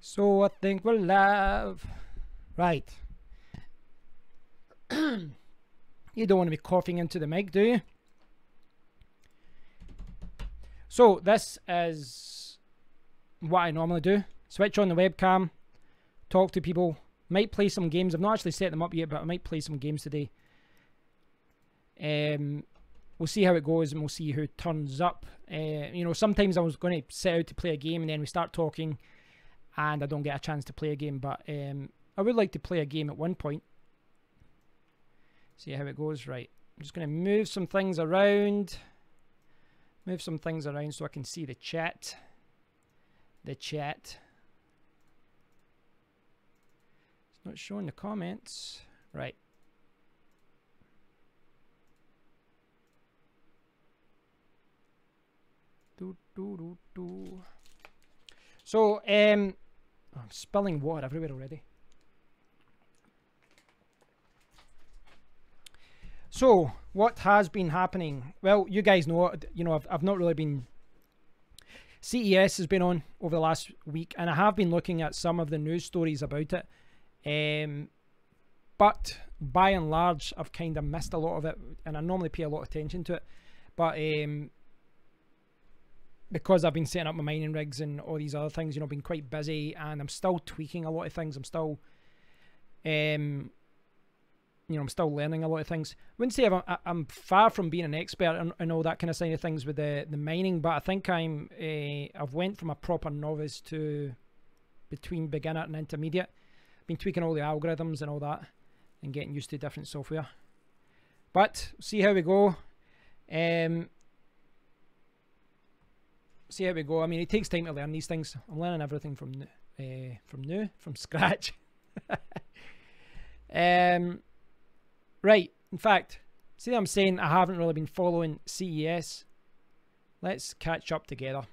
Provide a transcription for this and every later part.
So I think we're live. Right. You don't want to be coughing into the mic, do you? So this is what I normally do. Switch on the webcam, talk to people, might play some games. I've not actually set them up yet, but I might play some games today. We'll see how it goes and we'll see who turns up. You know, sometimes I was going to set out to play a game and then we start talking and I don't get a chance to play a game, but I would like to play a game at one point. See how it goes. Right, I'm just going to move some things around. Move some things around so I can see the chat. It's not showing the comments. Right. So, I'm spilling water everywhere already. So, what has been happening? Well, you guys know, I've not really been... CES has been on over the last week, and I have been looking at some of the news stories about it. But, by and large, I've kind of missed a lot of it, and I normally pay a lot of attention to it. But, because I've been setting up my mining rigs and all these other things, been quite busy, and I'm still tweaking a lot of things. I'm still... I'm still learning a lot of things. I wouldn't say I'm far from being an expert and all that kind of side of things with the mining, but I think I've went from a proper novice to between beginner and intermediate. Been tweaking all the algorithms and all that and getting used to different software. But see how we go. See how we go. I mean, it takes time to learn these things. I'm learning everything from scratch. Right, in fact, see what I'm saying? I haven't really been following CES. Let's catch up together.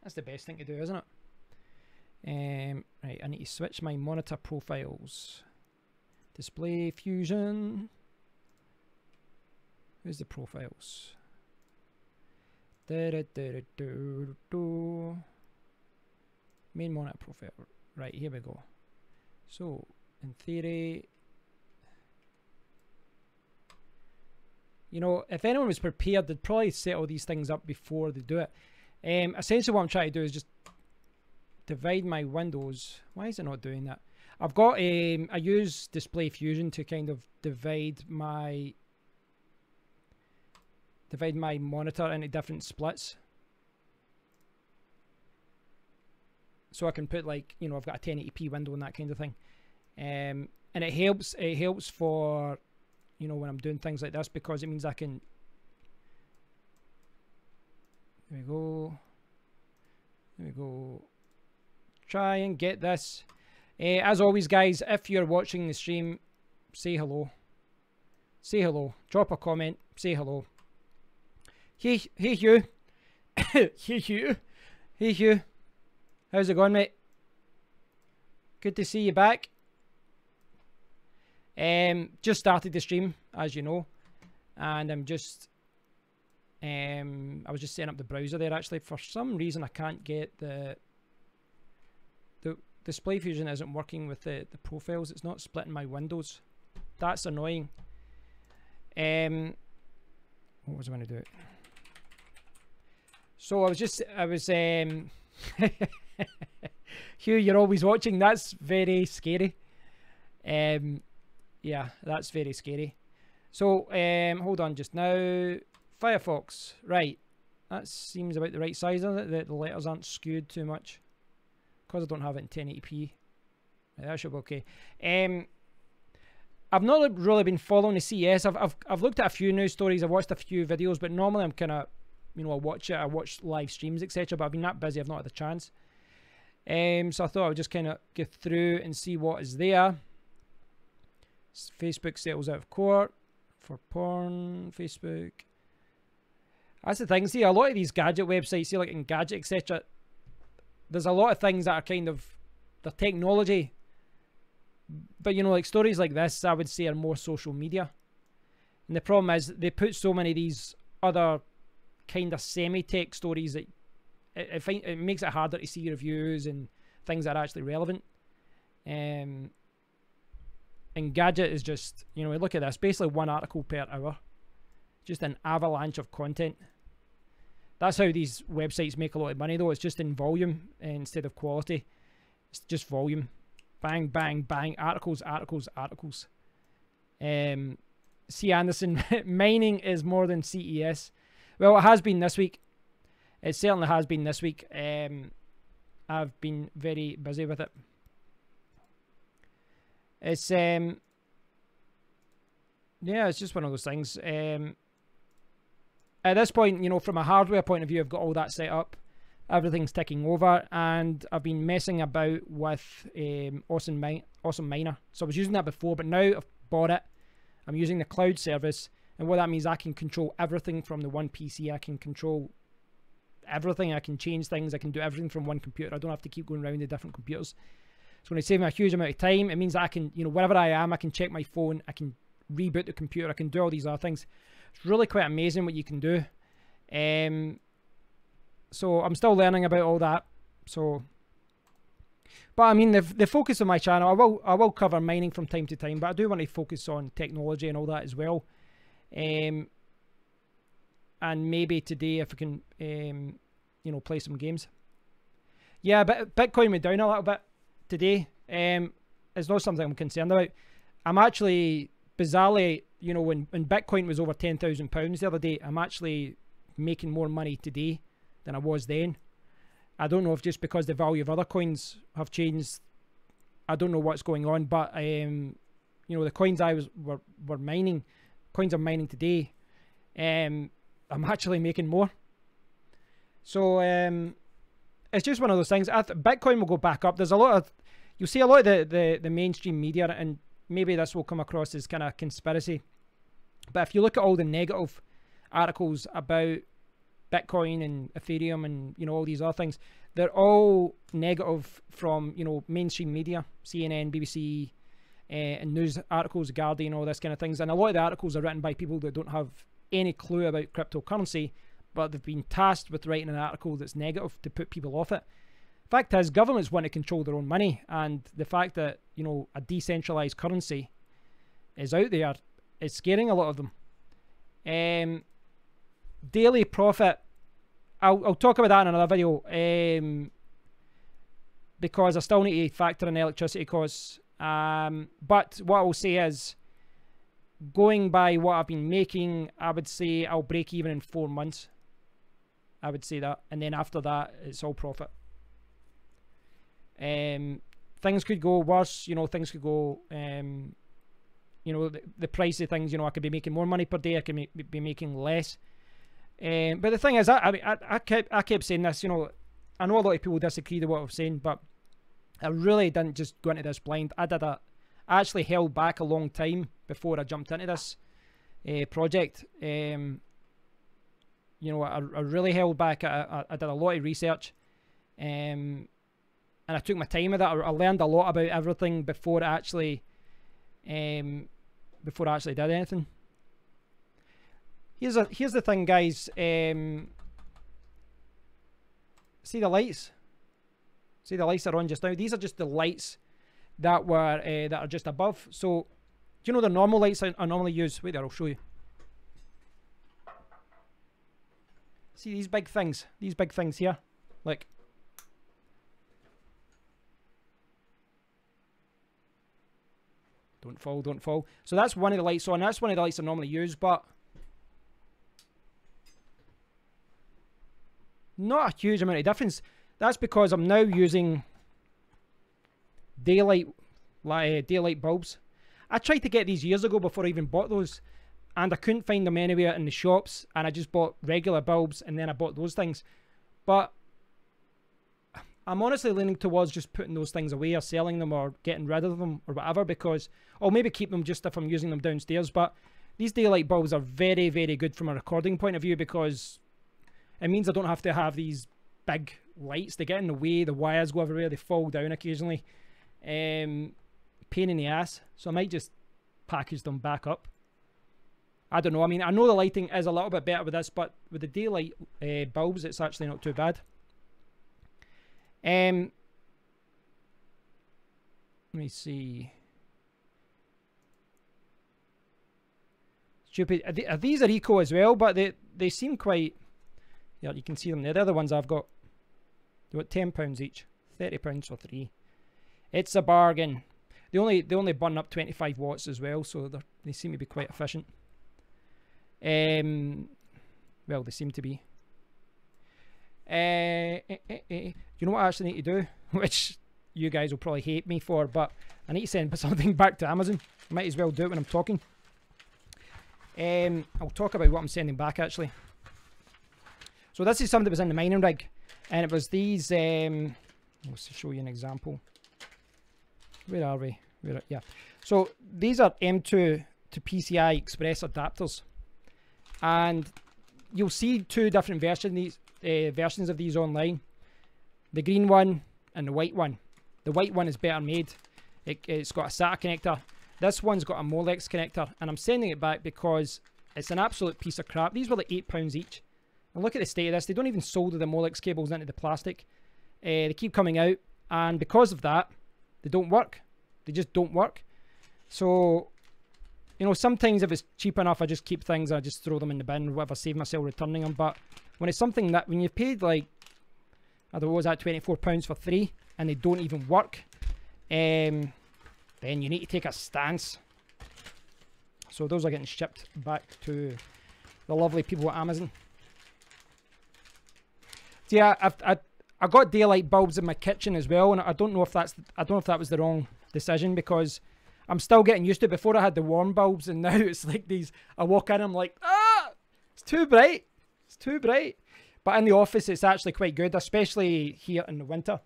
That's the best thing to do, isn't it? Right, I need to switch my monitor profiles. Display Fusion. Where's the profiles? Main monitor profile. Right, here we go. So, in theory... if anyone was prepared, they'd probably set all these things up before they do it. Essentially what I'm trying to do is just divide my windows. Why is it not doing that? I've got I use Display Fusion to kind of divide my monitor into different splits. So I can put I've got a 1080p window and that kind of thing. And it helps for when I'm doing things like this, because it means I can... There we go. Try and get this. As always, guys, if you're watching the stream, say hello. Say hello. Drop a comment. Say hello. Hey Hugh. Hey Hugh. Hey Hugh. How's it going, mate? Good to see you back. Just started the stream, as you know, and I was just setting up the browser there. Actually, for some reason I can't get the Display Fusion isn't working with the profiles. It's not splitting my windows. That's annoying. What was I going to do? So I was Hugh, you're always watching. That's very scary. Yeah, that's very scary. So, hold on just now. Firefox, right. That seems about the right size, doesn't it? The letters aren't skewed too much. Because I don't have it in 1080p. Right, that should be okay. I've not really been following the CES. I've looked at a few news stories. I've watched a few videos, but normally I'm kind of, I watch live streams, etc. But I've been that busy, I've not had the chance. So I thought I would just kind of get through and see what is there. Facebook settles out of court for porn. Facebook. That's the thing. See, a lot of these gadget websites, see, like in Gadget, etc., there's a lot of things that are kind of the technology. But, like stories like this, I would say, are more social media. And the problem is they put so many of these other kind of semi-tech stories that it makes it harder to see reviews and things that are actually relevant. And Gadget is just, you know, look at this, basically 1 article per hour, just an avalanche of content. That's how these websites make a lot of money, though. It's just in volume instead of quality. It's just volume. Bang, bang, bang. Articles, articles, articles. C. Anderson, mining is more than CES. Well, it has been this week. It certainly has been this week. I've been very busy with it. It's, yeah, it's just one of those things. At this point, you know, from a hardware point of view, I've got all that set up. Everything's ticking over, and I've been messing about with Awesome Miner. So I was using that before, but now I've bought it. I'm using the cloud service, and what that means, I can control everything from the one PC. I can control everything. I can change things. I can do everything from one computer. I don't have to keep going around the different computers. It's going to save me a huge amount of time. It means that I can, you know, wherever I am, I can check my phone. I can reboot the computer. I can do all these other things. It's really quite amazing what you can do. So I'm still learning about all that. So, but I mean, the focus of my channel, I will cover mining from time to time, but I do want to focus on technology and all that as well. And maybe today, if I can, you know, play some games. Yeah, but Bitcoin went down a little bit today. It's not something I'm concerned about. I'm actually, bizarrely, you know, when Bitcoin was over £10,000 the other day, I'm actually making more money today than I was then. I don't know if just because the value of other coins have changed. I don't know what's going on, but you know, the coins were mining, coins I'm mining today, I'm actually making more. So it's just one of those things. Bitcoin will go back up. There's a lot of, you'll see a lot of the mainstream media, and maybe this will come across as kind of conspiracy, but if you look at all the negative articles about Bitcoin and Ethereum and, you know, all these other things, they're all negative from, you know, mainstream media, CNN, BBC, and news articles, Guardian, all this kind of things. And a lot of the articles are written by people that don't have any clue about cryptocurrency, but they've been tasked with writing an article that's negative to put people off it. Fact is, governments want to control their own money, and the fact that, you know, a decentralized currency is out there is scaring a lot of them. Daily profit, I'll talk about that in another video, because I still need to factor in electricity costs. But what I will say is, going by what I've been making, I would say I'll break even in 4 months. I would say that, and then after that, it's all profit. Things could go worse, you know, things could go, you know, the price of things, you know, I could be making more money per day, I could be making less. But the thing is, I kept saying this, you know, I know a lot of people disagree with what I'm saying, but I really didn't just go into this blind. I actually held back a long time before I jumped into this project. You know, I really held back. I did a lot of research, and I took my time with that. I learned a lot about everything before I actually did anything. Here's the thing, guys. See the lights? See the lights that are on just now? These are just the lights that were that are just above. So, do you know the normal lights I normally use? Wait there, I'll show you. See these big things? These big things here? Like, don't fall, don't fall. So that's one of the lights on. That's one of the lights I normally use, but not a huge amount of difference. That's because I'm now using daylight bulbs. I tried to get these years ago before I even bought those, and I couldn't find them anywhere in the shops, and I just bought regular bulbs, and then I bought those things. But I'm honestly leaning towards just putting those things away, or selling them, or getting rid of them, or whatever, because I'll maybe keep them just if I'm using them downstairs. But these daylight bulbs are very, very good from a recording point of view, because it means I don't have to have these big lights. They get in the way, the wires go everywhere, they fall down occasionally. Pain in the ass. So I might just package them back up. I don't know. I mean, I know the lighting is a little bit better with this, but with the daylight bulbs, it's actually not too bad. Let me see. Stupid. These are eco as well, but they seem quite. Yeah, you can see them there. They're the ones I've got. They're about £10 each. £30 for 3. It's a bargain. They only burn up 25 watts as well, so they seem to be quite efficient. Well, they seem to be. You know what I actually need to do, which you guys will probably hate me for, but I need to send something back to Amazon. I might as well do it when I'm talking. I'll talk about what I'm sending back actually. So this is something that was in the mining rig, and it was these. Let's show you an example. Where are we? Yeah. So these are M2 to PCI Express adapters, and you'll see two different versions of these online. The green one and the white one. The white one is better made. It's got a SATA connector. This one's got a Molex connector, and I'm sending it back because it's an absolute piece of crap. These were like £8 each. And look at the state of this. They don't even solder the Molex cables into the plastic. They keep coming out, and because of that, they don't work. They just don't work. So, you know, sometimes if it's cheap enough, I just keep things, I just throw them in the bin or whatever, save myself returning them. But when it's something that, when you've paid like, I don't know, what was that, £24 for 3, and they don't even work, then you need to take a stance. So those are getting shipped back to the lovely people at Amazon. So yeah, I got daylight bulbs in my kitchen as well, and I don't know if that was the wrong decision, because I'm still getting used to it. Before I had the warm bulbs, and now it's like these. I walk in, I'm like, it's too bright. It's too bright. But in the office, it's actually quite good, especially here in the winter.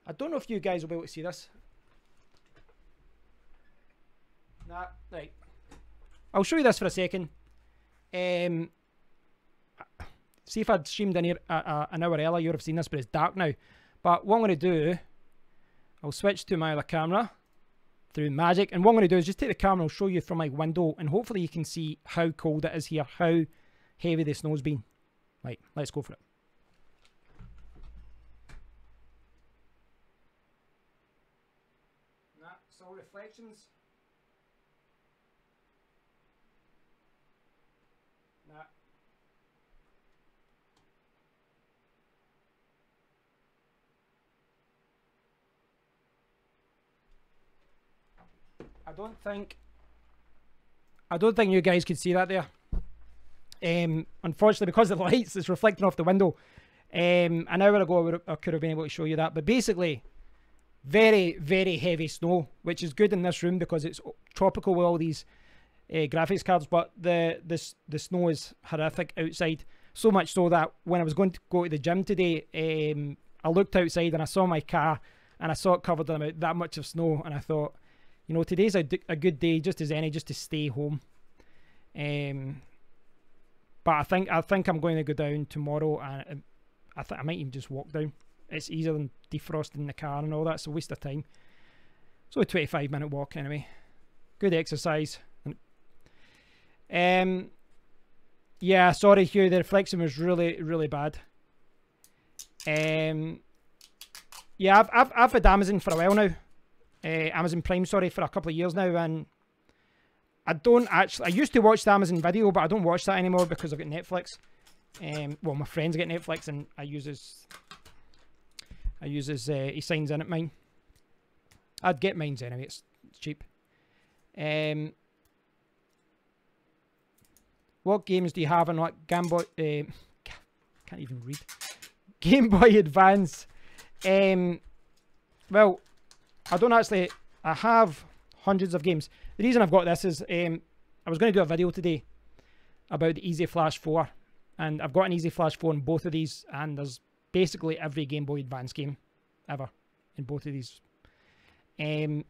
I don't know if you guys will be able to see this. Nah, right. I'll show you this for a second. See, if I'd streamed in here an hour earlier, you would have seen this, but it's dark now. But what I'm going to do, I'll switch to my other camera through magic, and what I'm going to do is just take the camera, I'll show you from my window, and hopefully you can see how cold it is here, how heavy the snow's been. Right, let's go for it. Nah, it's all reflections. Nah. I don't think you guys could see that there. Unfortunately, because of the lights, it's reflecting off the window. An hour ago, I could have been able to show you that. But basically, very, very heavy snow, which is good in this room because it's tropical with all these graphics cards. But the snow is horrific outside. So much so that when I was going to go to the gym today, I looked outside and I saw my car, and I saw it covered in about that much of snow, and I thought, you know, today's a good day, just as any, just to stay home. But I think I'm going to go down tomorrow, and I might even just walk down. It's easier than defrosting the car and all that. It's a waste of time. So a 25-minute walk anyway. Good exercise. Yeah, sorry Hugh, the reflection was really, really bad. Yeah, I've had Amazon for a while now. Amazon Prime, sorry, for a couple of years now, and I used to watch the Amazon Video, but I don't watch that anymore because I've got Netflix. Well, my friends get Netflix, and I use his he signs in at mine. I'd get mines anyway, it's cheap. What games do you have on what Game Boy? Can't even read. Game Boy Advance. Well, I have hundreds of games. The reason I've got this is I was going to do a video today about the Easy Flash 4, and I've got an Easy Flash 4 in both of these, and there's basically every Game Boy Advance game ever in both of these. And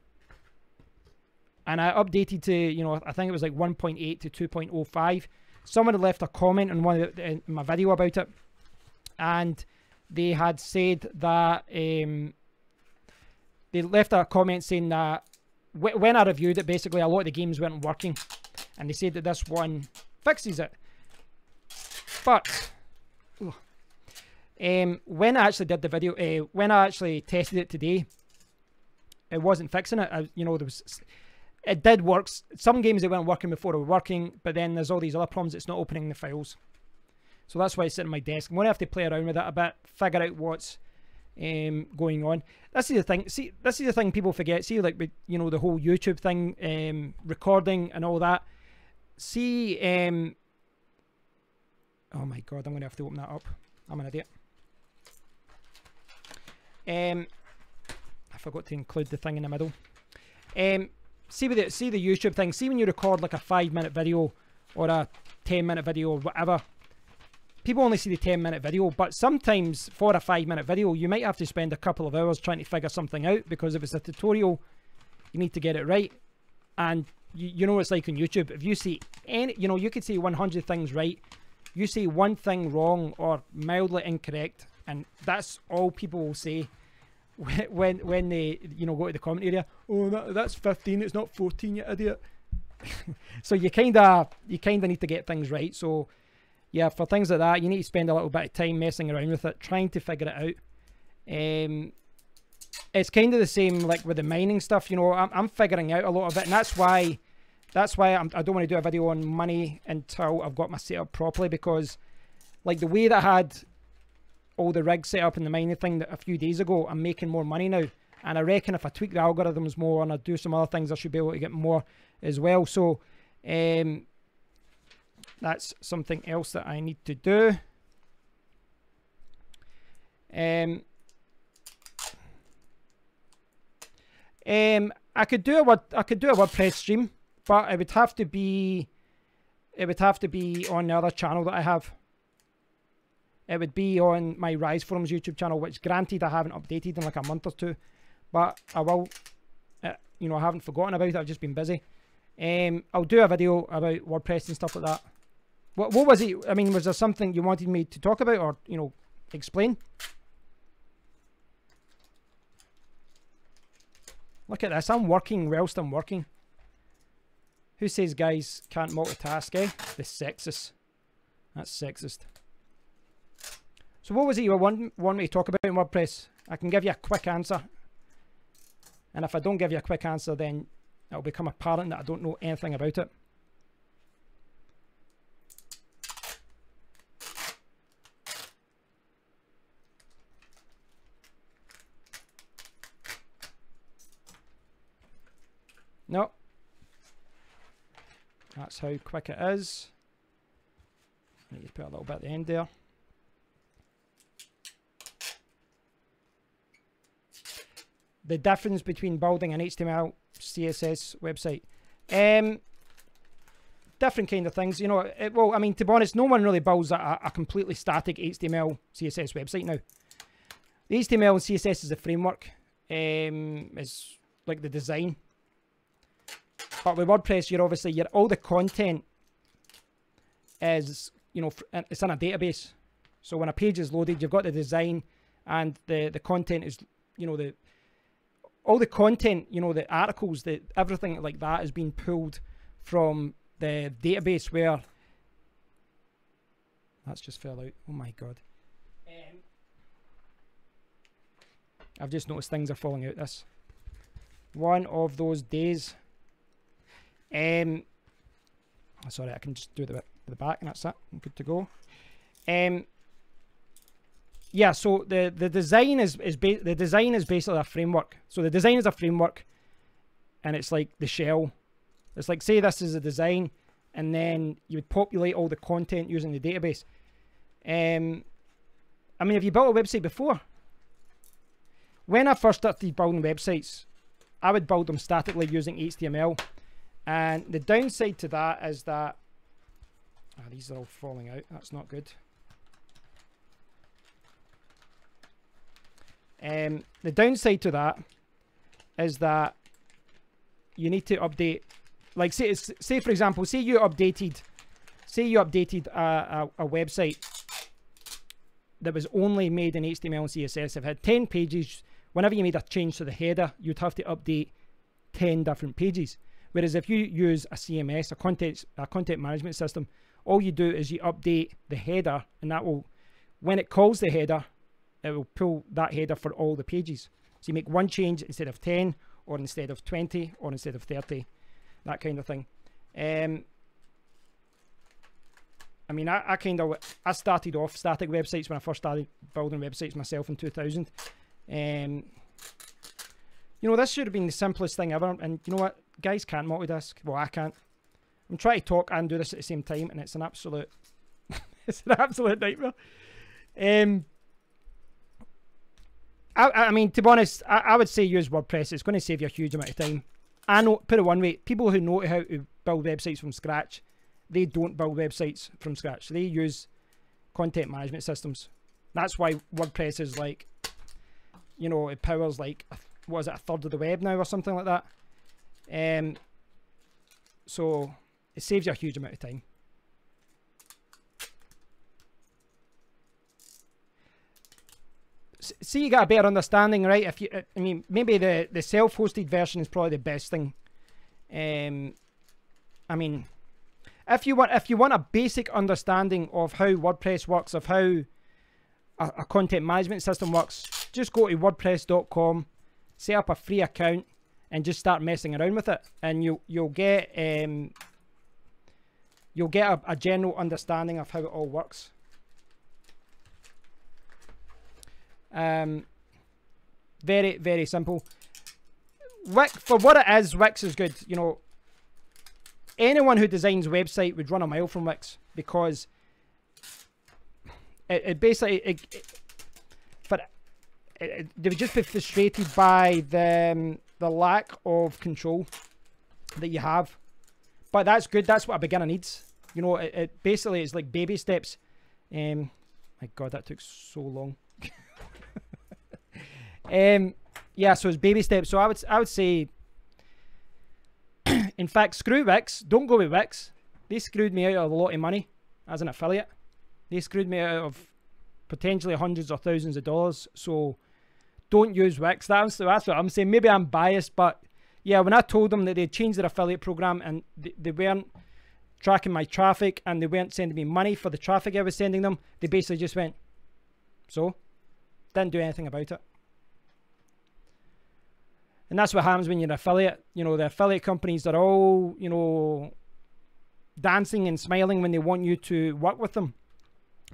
I updated to, you know, I think it was like 1.8 to 2.05. Someone had left a comment on in my video about it, and they had said that they left a comment saying that when I reviewed it, basically a lot of the games weren't working, and they said that this one fixes it. But when I actually did the video, when I actually tested it today, it wasn't fixing it. You know, it did work. Some games they weren't working before they were working, but then there's all these other problems. It's not opening the files. So that's why it's sitting on my desk. I'm going to have to play around with it a bit, figure out what's going on. This is the thing. See, this is the thing people forget. See, like, you know, the whole YouTube thing, recording and all that. See, oh my God, I'm going to have to open that up. I'm an idiot. I forgot to include the thing in the middle. See the YouTube thing. See when you record like a 5-minute video or a 10-minute video or whatever. People only see the 10-minute video, but sometimes for a 5-minute video, you might have to spend a couple of hours trying to figure something out, because if it's a tutorial, you need to get it right. And you know what it's like on YouTube. If you see any, you know, you could say 100 things right. You say one thing wrong or mildly incorrect, and that's all people will say when they, you know, go to the comment area. Oh, that's 15. It's not 14, you idiot. So you kind of need to get things right. So yeah, for things like that, you need to spend a little bit of time messing around with it, trying to figure it out. It's kind of the same like with the mining stuff. You know, I'm figuring out a lot of it, and that's why I don't want to do a video on money until I've got my setup properly, because like the way that I had all the rigs set up in the mining thing a few days ago, I'm making more money now, and I reckon if I tweak the algorithms more and I do some other things, I should be able to get more as well. So that's something else that I need to do. I could do a WordPress stream, but it would have to be on the other channel that I have. It would be on my Rise Forums YouTube channel, which granted I haven't updated in like a month or two, but I will. You know, I haven't forgotten about it. I've just been busy. I'll do a video about WordPress and stuff like that. What was it? I mean, was there something you wanted me to talk about, or, you know, explain? Look at this. I'm working whilst I'm working. Who says guys can't multitask, eh? The sexist. That's sexist. So what was it you want me to talk about in WordPress? I can give you a quick answer. And if I don't give you a quick answer, then it'll become apparent that I don't know anything about it. No. That's how quick it is. I need to put a little bit at the end there. The difference between building an HTML, CSS website. Different kind of things. You know, well, I mean, to be honest, no one really builds a completely static HTML, CSS website now. The HTML and CSS is a framework. Is like the design. But with WordPress, you're all the content is, you know, it's in a database. So when a page is loaded, you've got the design, and the content is, you know, all the content, you know, the articles, everything like that is being pulled from the database where that's just fell out. Oh my God. I've just noticed things are falling out this. One of those days. Sorry, I can just do the back and that's it. I'm good to go. Yeah, so the design is basically a framework. So the design is a framework, and it's like the shell. It's like, say this is a design, and then you would populate all the content using the database. I mean, have you built a website before? When I first started building websites, I would build them statically using HTML. And the downside to that is that these are all falling out. That's not good. The downside to that is that you need to update. Like, say for example, say you updated a website that was only made in HTML and CSS. It had 10 pages. Whenever you made a change to the header, you'd have to update 10 different pages. Whereas if you use a CMS, a content management system, all you do is you update the header, and that will, when it calls the header, it will pull that header for all the pages. So you make one change instead of 10, or instead of 20, or instead of 30, that kind of thing. I mean, I started off static websites when I first started building websites myself in 2000. You know, this should have been the simplest thing ever, and you know what? Guys can't multitask. Well, I can't. I'm trying to talk and do this at the same time, and it's an absolute, it's an absolute nightmare. I mean, to be honest, I would say use WordPress. It's going to save you a huge amount of time. I know, put it one way, people who know how to build websites from scratch, they don't build websites from scratch. They use content management systems. That's why WordPress is like, you know, it powers like, what is it, a third of the web now or something like that. So it saves you a huge amount of time. See, you got a better understanding, right? If you, I mean, maybe the self-hosted version is probably the best thing. I mean, if you want a basic understanding of how WordPress works, of how a content management system works, just go to WordPress.com, set up a free account, and just start messing around with it, and you'll get a general understanding of how it all works. Very, very simple. Wix, for what it is, Wix is good. You know, anyone who designs a website would run a mile from Wix, because it basically they would just be frustrated by the lack of control that you have. But that's good. That's what a beginner needs. You know, it basically is like baby steps. My God, that took so long. Yeah, so it's baby steps. So I would say, in fact, screw Wix. Don't go with Wix. They screwed me out of a lot of money as an affiliate. They screwed me out of potentially hundreds or thousands of dollars. So don't use Wix. That's what I'm saying. Maybe I'm biased, but yeah, when I told them that they changed their affiliate program and they weren't tracking my traffic and they weren't sending me money for the traffic I was sending them, they basically just went, so? Didn't do anything about it. And that's what happens when you're an affiliate. You know, the affiliate companies are all, you know, dancing and smiling when they want you to work with them.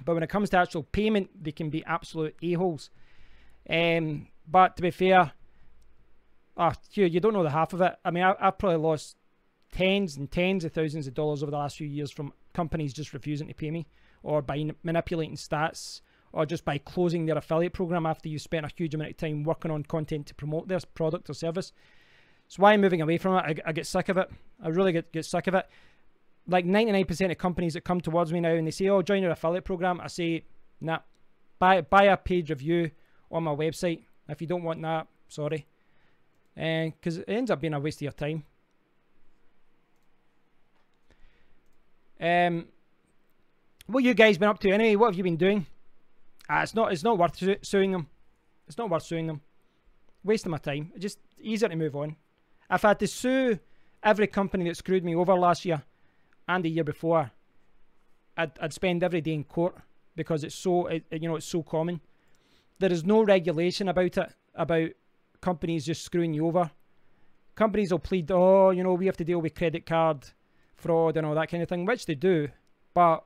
But when it comes to actual payment, they can be absolute a-holes. But to be fair, you don't know the half of it. I mean, I've probably lost tens and tens of thousands of dollars over the last few years from companies just refusing to pay me, or by manipulating stats, or just by closing their affiliate program after you spent a huge amount of time working on content to promote their product or service. That's why I'm moving away from it. I get sick of it. I really get sick of it. Like 99% of companies that come towards me now and they say, oh, join your affiliate program, I say, nah, buy a paid review on my website. If you don't want that, sorry. Because it ends up being a waste of your time. What you guys been up to anyway? What have you been doing? It's not worth suing them. It's not worth suing them. Wasting my time. It's just easier to move on. If I had to sue every company that screwed me over last year and the year before, I'd spend every day in court, because it's so it's so common. There is no regulation about it, about companies just screwing you over. Companies will plead, oh, you know, we have to deal with credit card fraud and all that kind of thing, which they do. But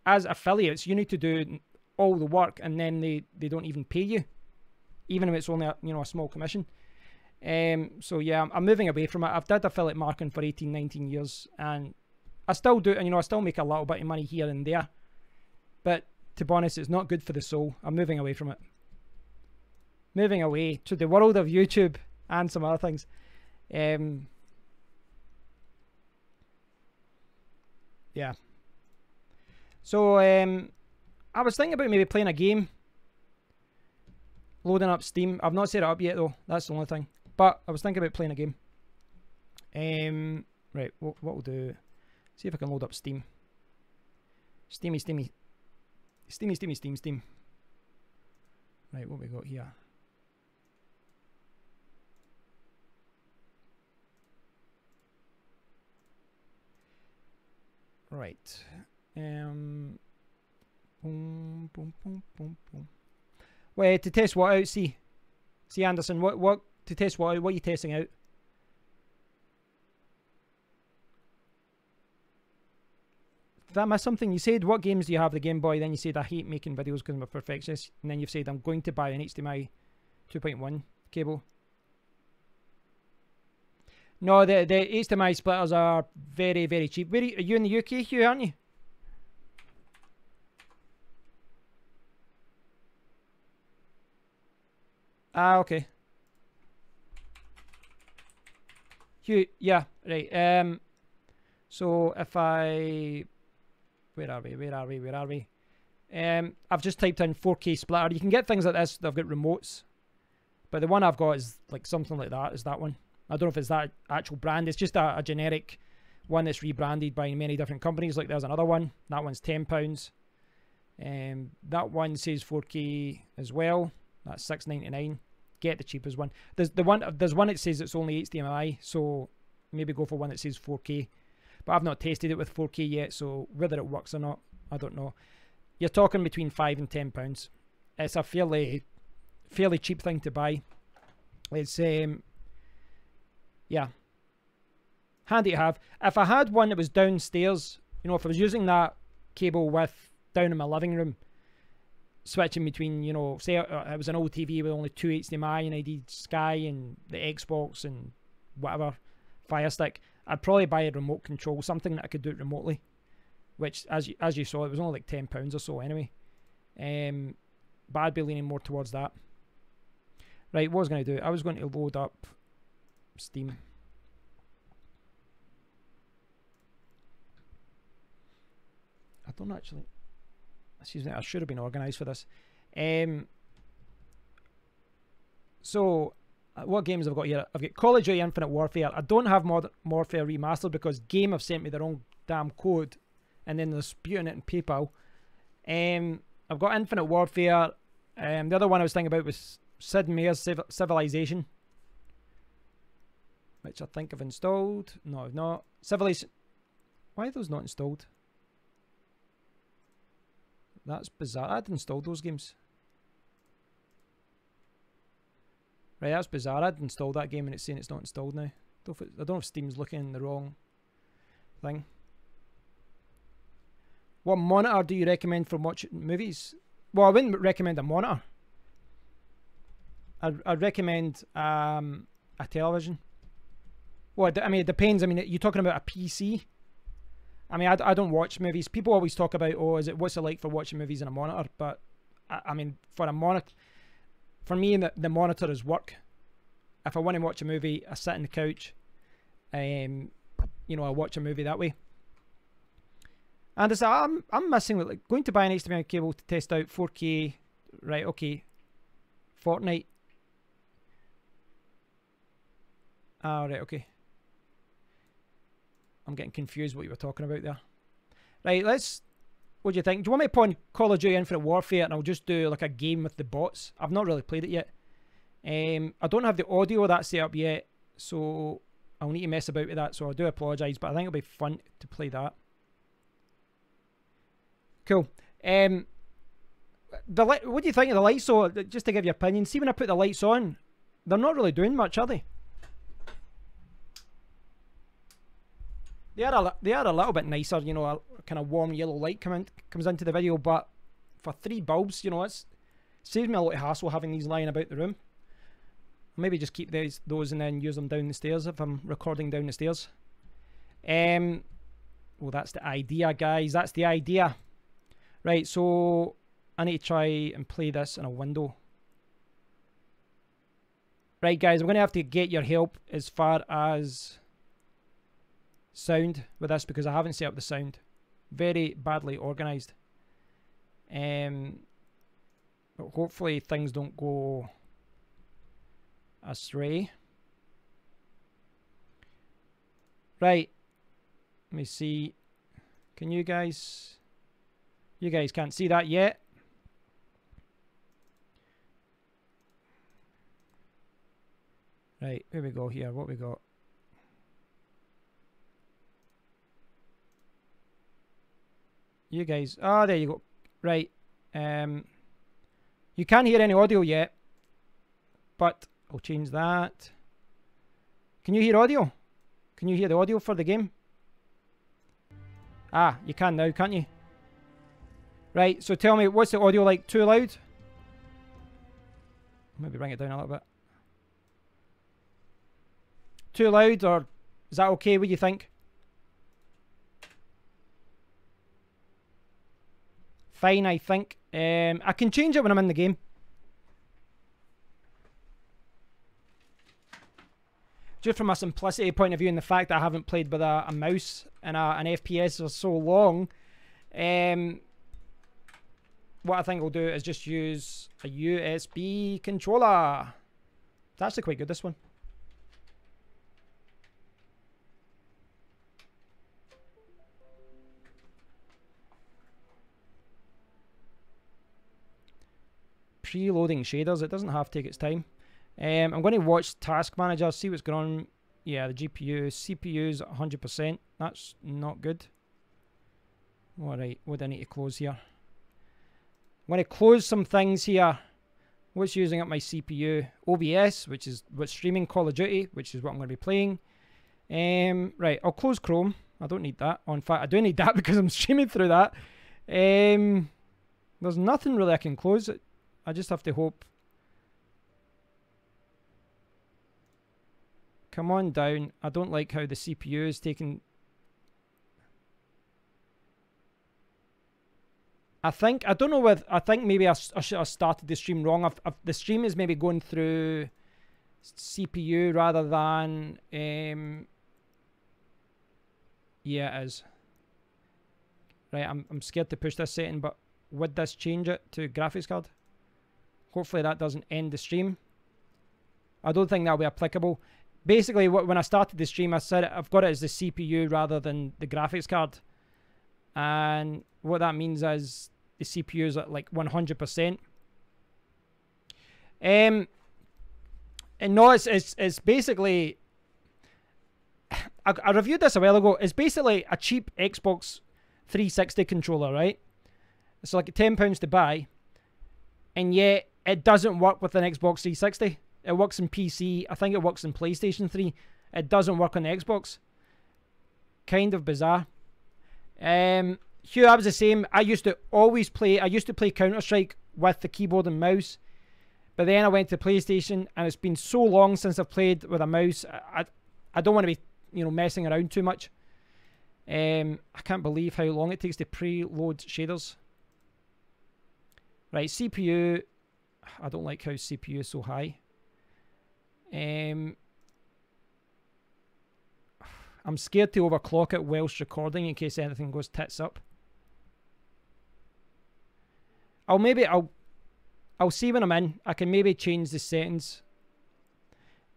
as affiliates, you need to do all the work, and then they don't even pay you, even if it's only a small commission. So yeah, I'm moving away from it. I've did affiliate marketing for 18-19 years, and I still do, and I still make a little bit of money here and there, but to be honest, it's not good for the soul. I'm moving away from it, moving away to the world of YouTube and some other things. Yeah, so I was thinking about maybe playing a game, loading up Steam. I've not set it up yet though, that's the only thing. But I was thinking about playing a game. Right, what we'll do, see if I can load up Steam. Steam. Right, what we got here? Right. Boom. Well, to test what out, see Anderson, what To test what? What are you testing out? Did I miss something? You said, what games do you have the Game Boy? Then you said, I hate making videos because I'm a perfectionist. And then you've said, I'm going to buy an HDMI 2.1 cable. No, the HDMI splitters are very, very cheap. Are you in the UK, Hugh, aren't you? Ah, okay. Hugh, yeah, right. So if I... Where are we? I've just typed in 4K splitter. You can get things like this. They've got remotes. But the one I've got is like something like that. Is that one? I don't know if it's that actual brand. It's just a generic one that's rebranded by many different companies. Like there's another one. That one's £10. That one says 4K as well. That's $6.99. Get the cheapest one. There's one that says it's only HDMI. So maybe go for one that says 4K. But I've not tasted it with 4K yet, so whether it works or not, I don't know. You're talking between £5 and £10. It's a fairly cheap thing to buy. It's yeah, handy to have. If I had one that was downstairs, you know, if I was using that cable with down in my living room, switching between, you know, say it was an old TV with only 2 HDMI and I did Sky and the Xbox and whatever, Fire Stick, I'd probably buy a remote control, something that I could do it remotely, which as you saw, it was only like £10 or so anyway. But I'd be leaning more towards that. Right, what was I going to do? I was going to load up Steam. I don't actually... Excuse me, I should have been organised for this. So... what games have I got here? I've got Call of Duty Infinite Warfare. I don't have Modern Warfare Remastered because Game have sent me the wrong damn code and then they're spewing it in PayPal. I've got Infinite Warfare. The other one I was thinking about was Sid Meier's Civilization, which I think I've installed. No, I've not. Civilization. Why are those not installed? That's bizarre. I'd installed those games. Right, that's bizarre. I'd installed that game and it's saying it's not installed now. I don't know if Steam's looking in the wrong thing. What monitor do you recommend for watching movies? Well, I wouldn't recommend a monitor. I'd recommend a television. Well, I mean, it depends. I mean, you're talking about a PC. I mean, I don't watch movies. People always talk about, oh, what's it like for watching movies on a monitor? But I mean, for a monitor, for me, the monitor is work. If I want to watch a movie, I sit on the couch. You know, I watch a movie that way. And it's, I'm missing with like going to buy an HDMI cable to test out 4K. Right, okay. Fortnite. Ah, right, okay. I'm getting confused what you were talking about there. Right, what do you think? Do you want me to put on Call of Duty Infinite Warfare and I'll just do like a game with the bots? I've not really played it yet. I don't have the audio of that set up yet, so I'll need to mess about with that, so I do apologise, but I think it'll be fun to play that. Cool. What do you think of the lights? So, just to give your opinion, see when I put the lights on, they're not really doing much, are they? They are a little bit nicer, you know, a kind of warm yellow light comes into the video, but for 3 bulbs, you know, it saves me a lot of hassle having these lying about the room. Maybe just keep those and then use them down the stairs if I'm recording down the stairs. Well, that's the idea, guys. That's the idea. Right, so I need to try and play this in a window. Right, guys, I'm going to have to get your help as far as sound with this because I haven't set up the sound. Very badly organised. But hopefully things don't go astray. Right. Let me see. Can you guys... You guys can't see that yet. Right, here we go here. What we got? You guys... Ah, there you go. Right. You can't hear any audio yet. But I'll change that. Can you hear audio? Can you hear the audio for the game? Ah, you can now, can't you? Right, so tell me, what's the audio like? Too loud? Maybe bring it down a little bit. Too loud, or is that okay? What do you think? Fine, I think. I can change it when I'm in the game. Just from a simplicity point of view and the fact that I haven't played with a mouse and an FPS for so long, what I think we'll do is just use a USB controller. It's actually quite good, this one. Preloading shaders, it doesn't have to take its time. I'm going to watch Task Manager, see what's going on. Yeah, the GPU, CPU's 100%. That's not good. Alright, what do I need to close here? I'm going to close some things here. What's using up my CPU? OBS, which is what's streaming Call of Duty, which is what I'm going to be playing. Right, I'll close Chrome. I don't need that. In fact, I do need that because I'm streaming through that. There's nothing really I can close. I just have to hope. Come on down. I don't like how the CPU is taking... I don't know whether... I think maybe I should have started the stream wrong. The stream is maybe going through CPU rather than... yeah, it is. Right, I'm scared to push this setting, but would this change it to graphics card? Hopefully that doesn't end the stream. I don't think that'll be applicable. Basically, when I started the stream, I said I've got it as the CPU rather than the graphics card. And what that means is the CPU is at like 100%. And no, it's basically... I reviewed this a while ago. It's basically a cheap Xbox 360 controller, right? It's like £10 to buy. And yet, it doesn't work with an Xbox 360. It works in PC. I think it works in PlayStation 3. It doesn't work on the Xbox. Kind of bizarre. Hugh, I was the same. I used to play Counter-Strike with the keyboard and mouse. But then I went to PlayStation, and it's been so long since I've played with a mouse. I don't want to be, messing around too much. I can't believe how long it takes to preload shaders. Right, CPU. I don't like how CPU is so high. I'm scared to overclock it whilst recording in case anything goes tits up. I'll see when I'm in. I can maybe change the settings.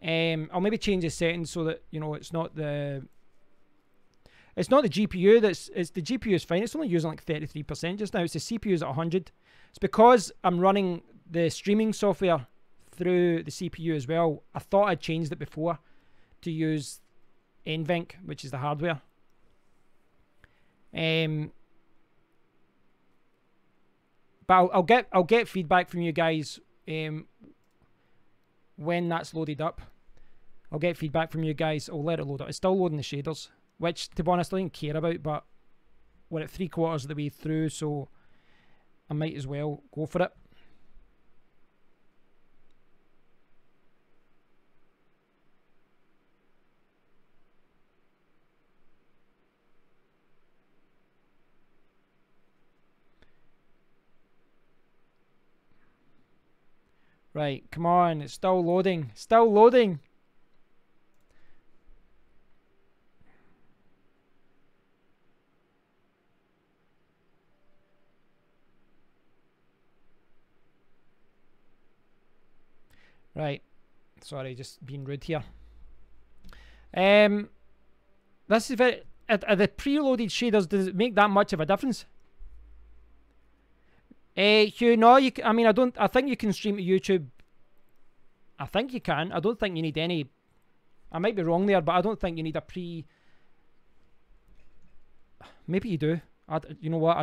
I'll maybe change the settings so that it's not the GPU it's the GPU is fine. It's only using like 33% just now. It's the CPU is at 100. It's because I'm running the streaming software through the CPU as well. I thought I'd changed it before to use NVENC, which is the hardware. But I'll get feedback from you guys when that's loaded up. I'll get feedback from you guys. I'll let it load up. It's still loading the shaders, which to be honest I don't care about, but we're at 3/4 of the way through, so I might as well go for it. Right, come on, it's still loading. Still loading. Right. Sorry, just being rude here. This is very... Are the preloaded shaders, does it make that much of a difference? Hugh, no, I think you can stream to YouTube. I think you can. I don't think you need any... I might be wrong there, but I don't think you need a pre... Maybe you do. You know what,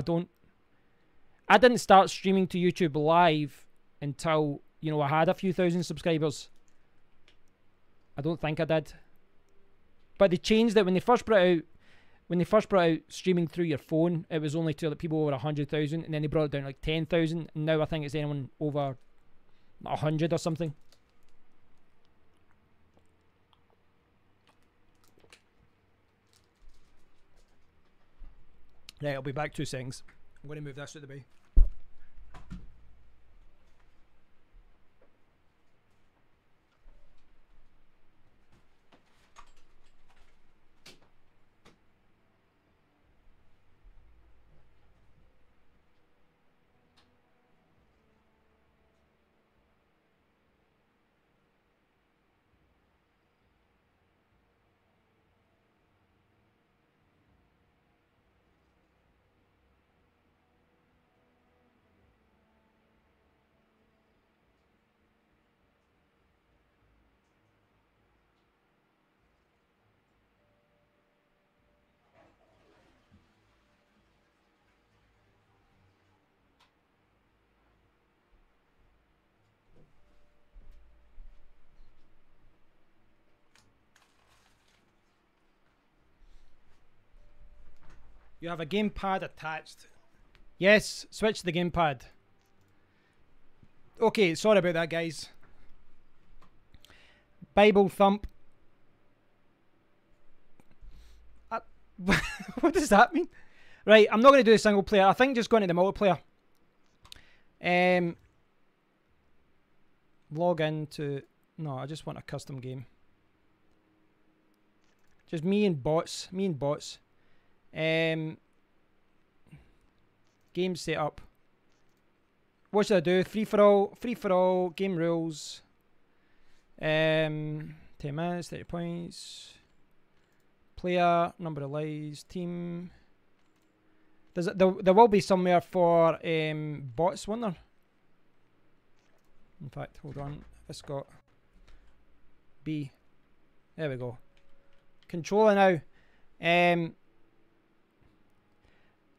I didn't start streaming to YouTube live until, I had a few thousand subscribers. I don't think I did. But they changed it when they first brought out. When they first brought out streaming through your phone, it was only to like people over 100,000, and then they brought it down to like 10,000, and now I think it's anyone over 100 or something. Right, I'll be back 2 seconds. I'm going to move this out of the way. You have a gamepad attached. Yes, switch the gamepad. Okay, sorry about that, guys. Bible thump. What does that mean? Right, I'm not going to do the single player. I think just going to the multiplayer. Log into... No, I just want a custom game. Just me and bots. Me and bots. Game setup. What should I do? Free for all, game rules. 10 minutes, 30 points. Player, number of lives, team. There will be somewhere for bots, won't there? In fact, hold on. It's got B. There we go. Controller now.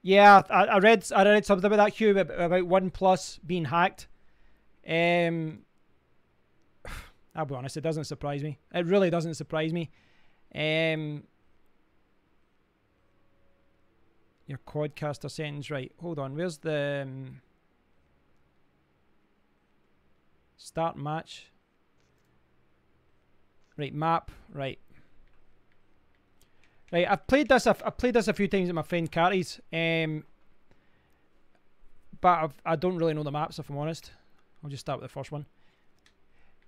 Yeah, I read something about that, Hugh, about OnePlus being hacked. I'll be honest, it doesn't surprise me. It really doesn't surprise me. Your quadcaster settings, right? Hold on, where's the start match? Right, map, right. Right, I've played this a few times with my friend Carty's, but I don't really know the maps, if I'm honest. I'll just start with the first one.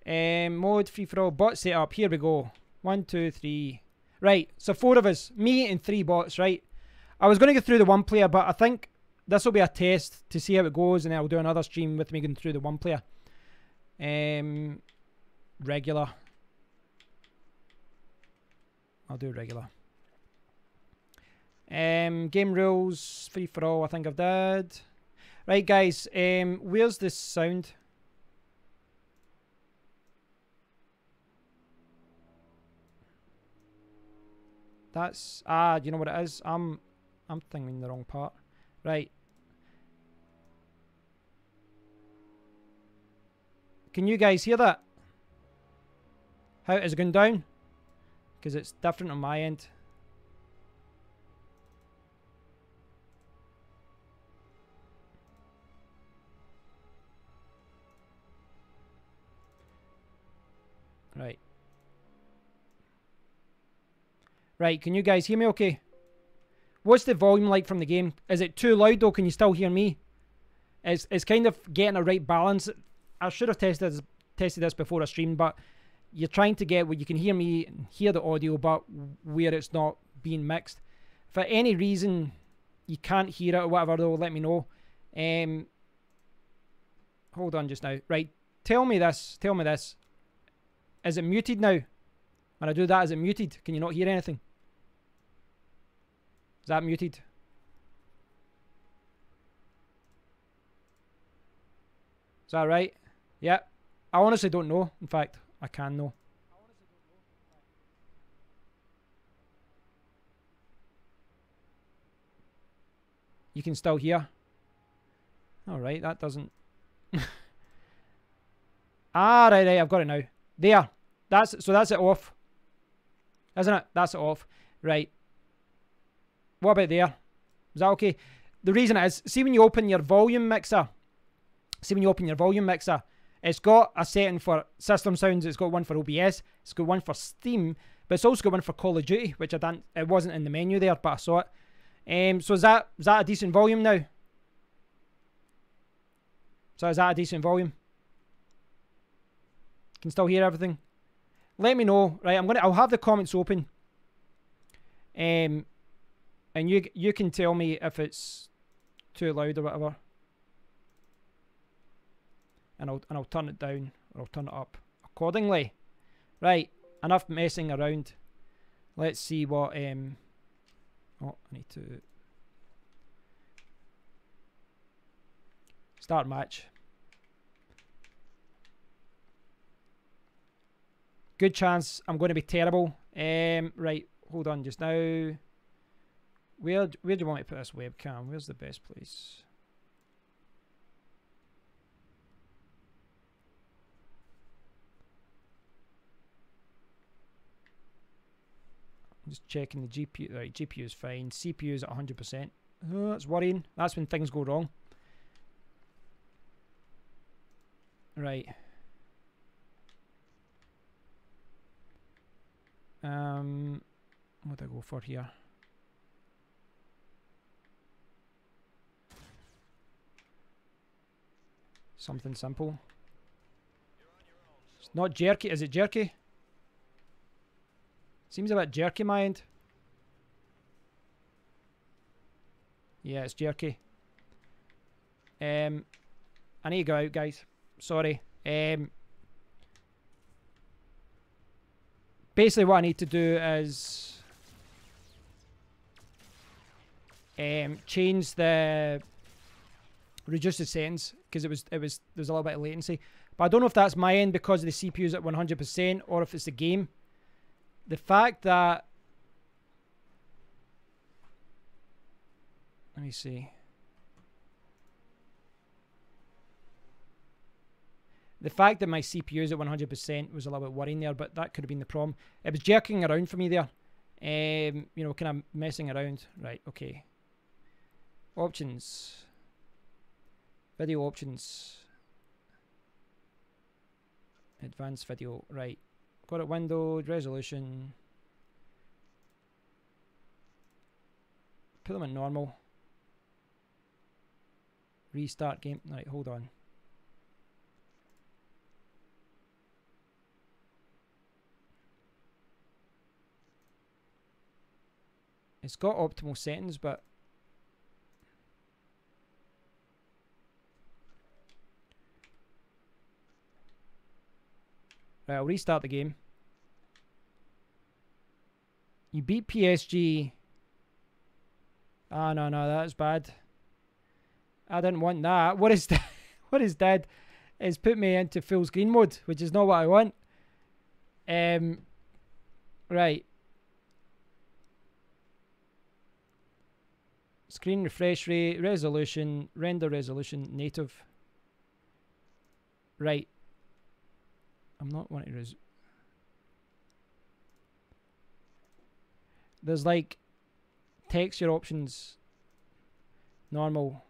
Mode free for all, bot setup. Here we go. 1, 2, 3. Right, so 4 of us, me and 3 bots. Right, I was going to go through the 1 player, but I think this will be a test to see how it goes, and then I'll do another stream with me going through the 1 player. Regular. I'll do regular. Game rules, free for all, I think I've did. Right, guys, where's this sound? That's, you know what it is? I'm thinking the wrong part. Right. Can you guys hear that? How is it going down? Because it's different on my end. Right. Right, can you guys hear me okay? What's the volume like from the game? Is it too loud though? Can you still hear me? It's kind of getting a right balance. I should have tested this before I streamed, but you're trying to get where you can hear me and hear the audio, but where it's not being mixed. If for any reason you can't hear it or whatever though, let me know. Hold on just now. Right, tell me this. Is it muted now? When I do that, is it muted? Can you not hear anything? Is that muted? Is that right? Yeah. I honestly don't know. In fact, I can know. You can still hear. Alright, that doesn't... right, I've got it now. There. That's it off, isn't it? That's it off. Right. What about there? Is that okay? The reason is, see when you open your volume mixer, it's got a setting for system sounds, it's got one for OBS, it's got one for Steam, but it's also got one for Call of Duty, which it wasn't in the menu there, but I saw it. So is that a decent volume now? So is that a decent volume? Can still hear everything? Let me know. Right, I'll have the comments open. And you can tell me if it's too loud or whatever. And I'll turn it down or I'll turn it up accordingly. Right, enough messing around. Let's see what oh, I need to start match. Good chance I'm going to be terrible. Right, hold on just now. Where do you want me to put this webcam? Where's the best place? I'm just checking the GPU. Right, GPU is fine. CPU is at 100%. Oh, that's worrying. That's when things go wrong. Right. What do I go for here? Something simple. It's not jerky. Is it jerky? Seems a bit jerky my end. Yeah, it's jerky. I need to go out, guys. Sorry. Basically what I need to do is change the reduce the settings because there's a little bit of latency. But I don't know if that's my end because the CPU is at 100% or if it's the game. The fact that, let me see. The fact that my CPU is at 100% was a little bit worrying there, but that could have been the problem. It was jerking around for me there. You know, kind of messing around. Right, okay. Options. Video options. Advanced video. Right. Got it windowed. Resolution. Put them in normal. Restart game. Right, hold on. It's got optimal settings, but right, I'll restart the game. You beat PSG. Ah, no, that's bad. I didn't want that. What is that? What is that? It's put me into full screen mode, which is not what I want. Right. Screen refresh rate, resolution, render resolution, native. Right. I'm not wanting to there's like texture options. Normal.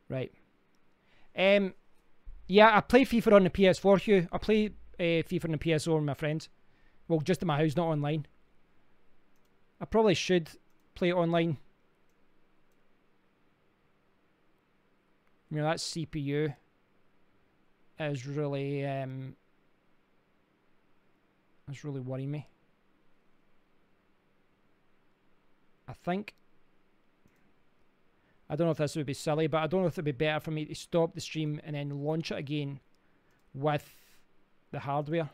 Right. Yeah, I play FIFA on the PS4, Hugh. I play FIFA on the PS4 with my friends. Well, just at my house, not online. I probably should play it online. You know, that CPU is really worrying me. I think. I don't know if this would be silly, but I don't know if it would be better for me to stop the stream and then launch it again with the hardware.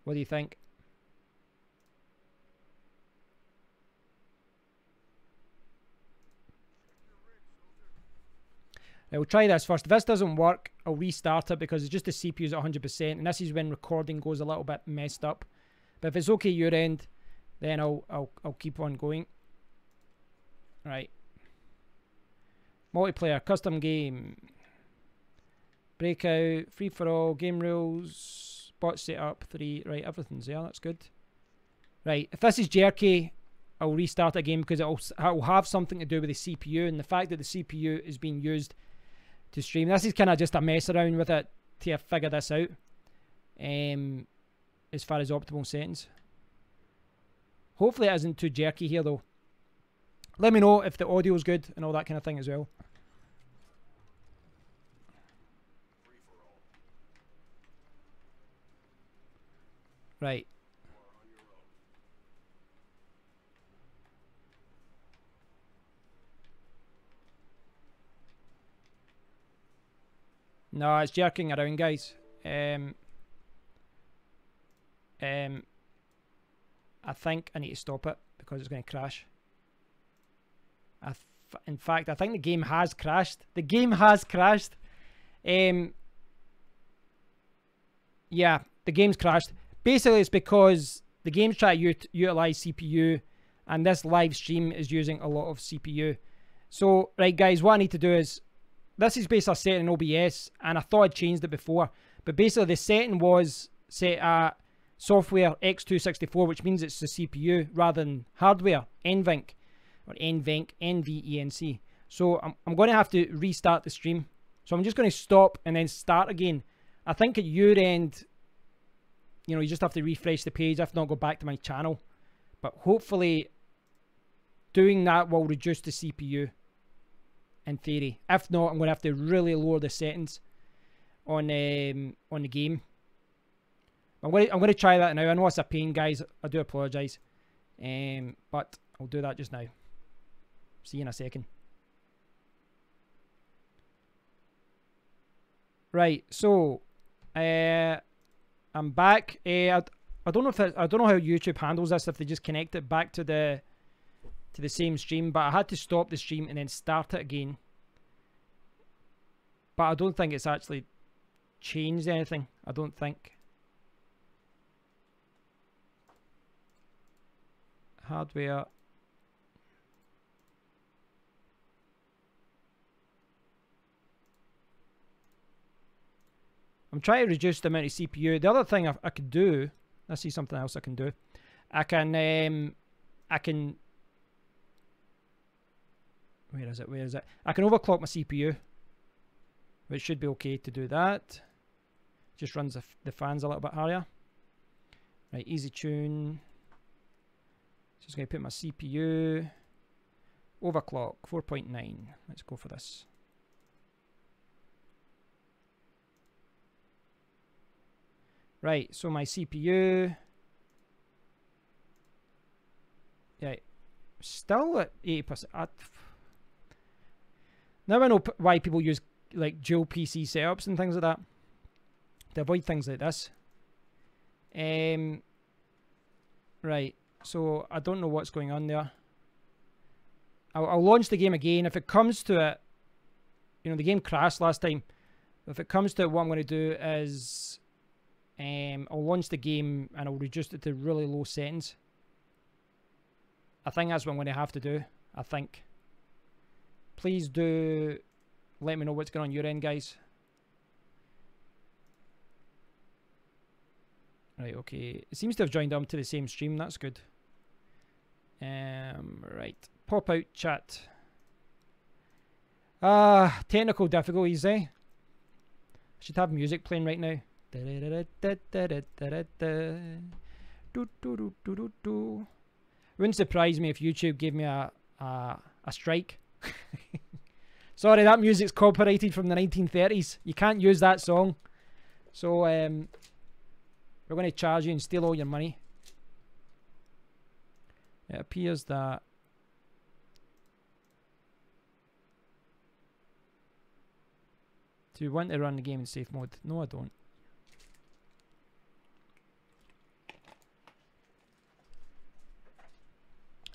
What do you think? Right, we'll try this first. If this doesn't work, I'll restart it because it's just the CPU's at 100%, and this is when recording goes a little bit messed up. But if it's okay your end, then I'll keep on going. Right. multiplayer, custom game, breakout, free for all, game rules, bot setup 3. Right, everything's there. That's good. Right, if this is jerky, I'll restart again because it'll have something to do with the CPU, and the fact that the CPU is being used to stream. This is kind of just a mess around with it to figure this out. As far as optimal settings. Hopefully it isn't too jerky here though. Let me know if the audio is good and all that kind of thing as well. Right. No, it's jerking around, guys. I think I need to stop it because it's going to crash. In fact, I think the game has crashed. The game has crashed. Yeah, the game's crashed. Basically, it's because the game's trying to utilize CPU, and this live stream is using a lot of CPU. So, right, guys, what I need to do is, this is basically set in OBS, and I thought I'd changed it before, but basically the setting was set at software X264, which means it's the CPU rather than hardware, NVENC, or NVENC, NVENC. So I'm going to have to restart the stream. So I'm just going to stop and then start again. I think at your end, you know, you just have to refresh the page, if not go back to my channel. But hopefully doing that will reduce the CPU in theory. If not, I'm going to have to really lower the settings on the game. I'm going to try that now. I know it's a pain, guys. I do apologise. But I'll do that just now. See you in a second. Right, so I'm back. I don't know if I don't know how YouTube handles this, if they just connect it back to the same stream, but I had to stop the stream and then start it again. But I don't think it's actually changed anything. I don't think. Hardware. I'm trying to reduce the amount of CPU. The other thing I could do, I see something else I can do. I can where is it? I can overclock my CPU, which should be okay to do that. Just runs the fans a little bit higher. Right, easy tune. Just going to put my CPU overclock 4.9. Let's go for this. Right, so my CPU, yeah, still at 80%. Now I know why people use like dual PC setups and things like that to avoid things like this. Right, so I don't know what's going on there. I'll launch the game again. If it comes to it, you know, the game crashed last time. If it comes to it, what I'm going to do is I'll launch the game and I'll reduce it to really low settings. I think that's what I'm going to have to do. I think. Please do let me know what's going on your end, guys. Right, okay. It seems to have joined up to the same stream. That's good. Right. Pop out chat. Technical difficulties, eh? I should have music playing right now. Wouldn't surprise me if YouTube gave me a strike. Sorry, that music's copyrighted from the 1930s. You can't use that song. So we're going to charge you and steal all your money. It appears that do you want to run the game in safe mode? No, I don't.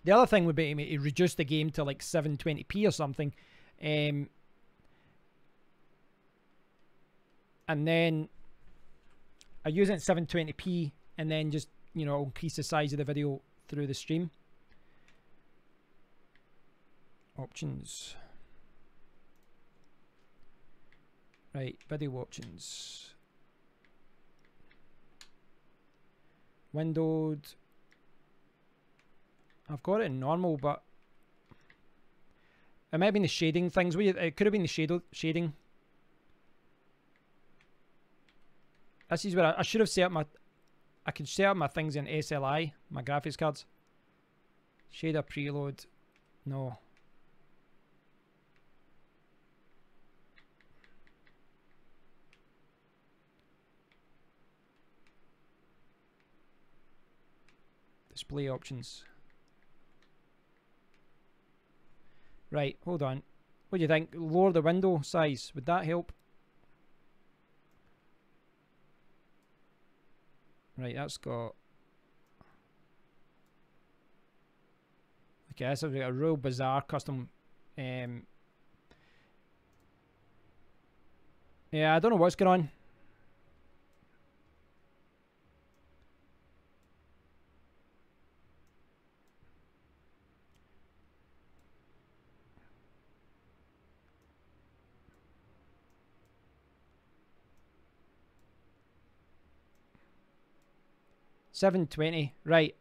The other thing would be to reduce the game to like 720p or something. And then I use it at 720p and then just, you know, increase the size of the video through the stream. Options. Right, video options. Windowed. I've got it in normal, but it might have been the shading things. It could have been the shading. This is where I should have set up my... I can set up my things in SLI, my graphics cards. Shader preload. No. Display options. Right, hold on. What do you think? Lower the window size. Would that help? Right, that's got... Okay, that's a real bizarre custom... yeah, I don't know what's going on. $720, right.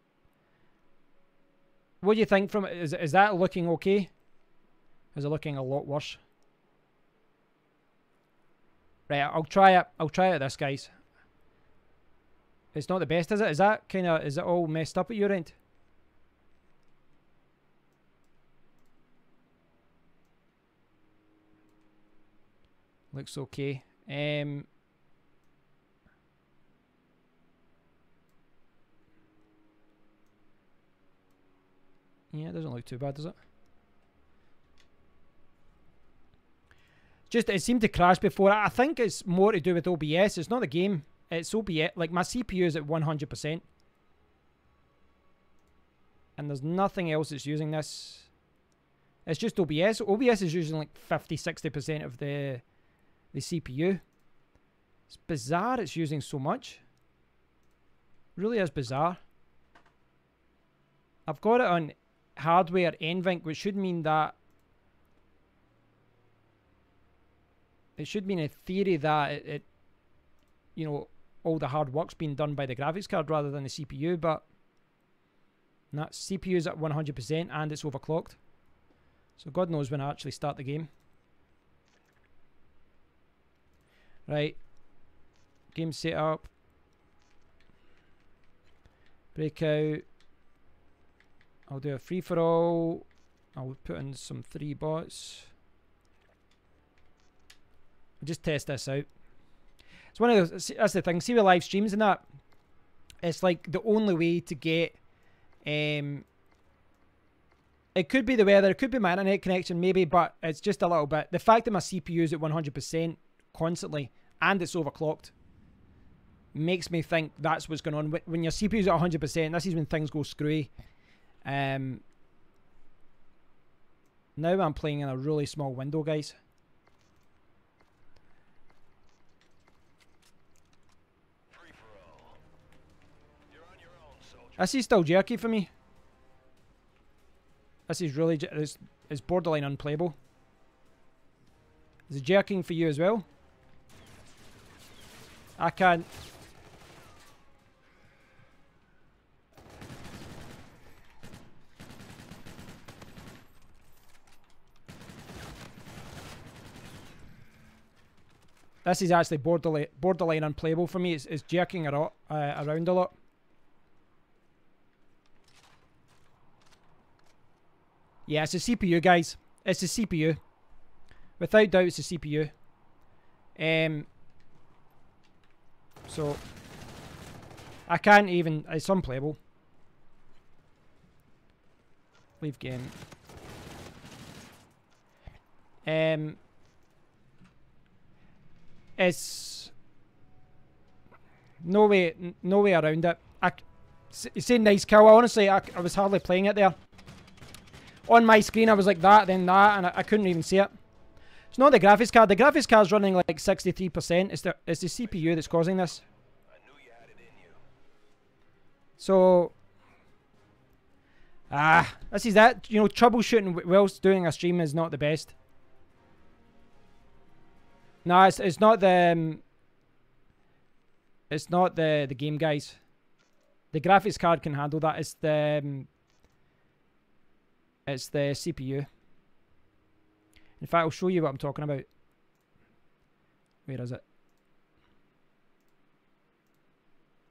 What do you think from it? Is that looking okay? Is it looking a lot worse? Right, I'll try it. I'll try it this, guys. It's not the best, is it? Is that kind of... Is it all messed up at your end? Looks okay. Yeah, it doesn't look too bad, does it? Just, it seemed to crash before. I think it's more to do with OBS. It's not the game. It's OBS. Like, my CPU is at 100%. And there's nothing else that's using this. It's just OBS. OBS is using like 50-60% of the CPU. It's bizarre it's using so much. Really is bizarre. I've got it on hardware NVENC, which should mean that it should mean in theory that it you know, all the hard work's being done by the graphics card rather than the CPU, but that CPU is at 100% and it's overclocked. So God knows when I actually start the game. Right. Game setup. Breakout. I'll do a free-for-all. I'll put in some 3 bots. I'll just test this out. It's one of those, that's the thing. See with live streams and that, it's like the only way to get... it could be the weather, it could be my internet connection maybe, but it's just a little bit. The fact that my CPU is at 100% constantly and it's overclocked makes me think that's what's going on. When your CPU is at 100%, this is when things go screwy. Now I'm playing in a really small window, guys. This is still jerky for me. This is really... It's borderline unplayable. Is it jerking for you as well? I can't... This is actually borderline unplayable for me. It's jerking around a lot. Yeah, it's the CPU, guys. It's the CPU. Without doubt, it's the CPU. So I can't even... It's unplayable. Leave game. It's no way around it. You say nice kill. Honestly, I was hardly playing it there. On my screen, I was like that, then that, and I couldn't even see it. It's not the graphics card. The graphics card's running like 63%. It's the CPU that's causing this. I knew you had it in you. So, this is that. You know, troubleshooting whilst doing a stream is not the best. No, it's not the it's not the game, guys. The graphics card can handle that. It's the CPU. In fact, I'll show you what I'm talking about. Where is it?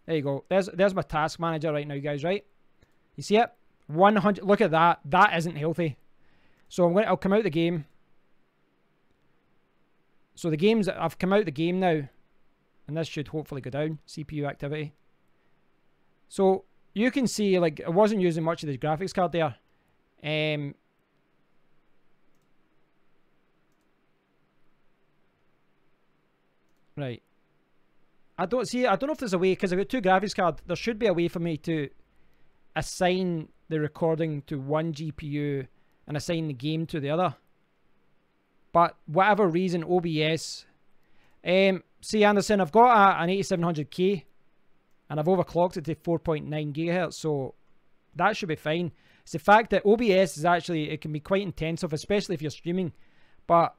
There you go. There's my task manager right now, guys, right? You see it? 100. Look at that. That isn't healthy. So I'll come out the game. So I've come out the game now. And this should hopefully go down. CPU activity. So you can see, like, I wasn't using much of the graphics card there. Right. I don't know if there's a way, because I've got two graphics cards. There should be a way for me to assign the recording to one GPU and assign the game to the other. But whatever reason, OBS. See, Anderson, I've got an 8700K and I've overclocked it to 4.9 gigahertz, so that should be fine. It's the fact that OBS is actually, it can be quite intensive, especially if you're streaming. But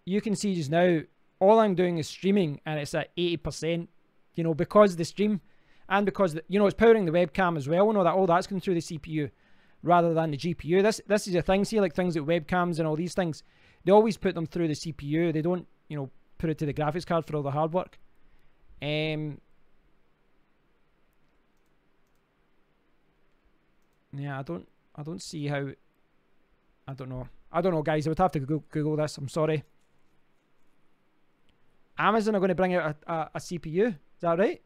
you can see just now, all I'm doing is streaming and it's at 80%, you know, because the stream and because, you know, it's powering the webcam as well. We know that all that's going through the CPU rather than the GPU. This is the thing, see, like things like webcams and all these things, they always put them through the CPU. They don't, you know, put it to the graphics card for all the hard work. Yeah, I don't see how. I don't know, guys. I would have to Google this. I'm sorry. Amazon are going to bring out a CPU. Is that right?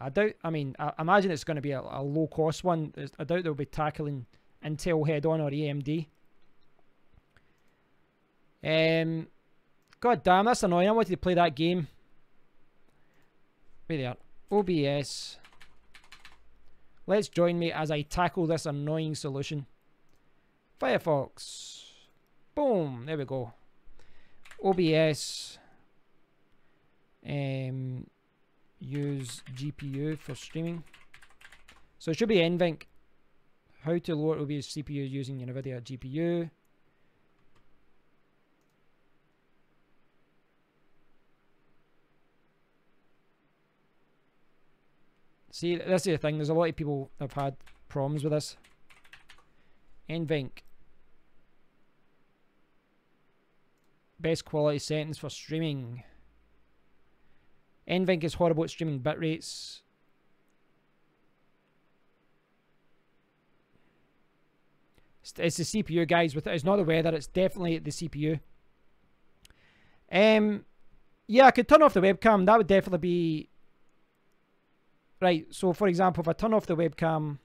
I doubt. I mean, I imagine it's going to be a low cost one. I doubt they'll be tackling Intel head on or AMD. God damn, that's annoying. I wanted to play that game. Wait there. OBS. Let's join me as I tackle this annoying solution. Firefox. Boom. There we go. OBS. Use GPU for streaming. So it should be NVENC. How to lower OBS CPU using NVIDIA GPU. See, this is the thing. There's a lot of people that have had problems with this. NVENC. Best quality settings for streaming. NVENC is horrible at streaming bit rates. It's the CPU, guys. It's not the weather. It's definitely the CPU. Yeah, I could turn off the webcam. That would definitely be... Right, so for example, if I turn off the webcam...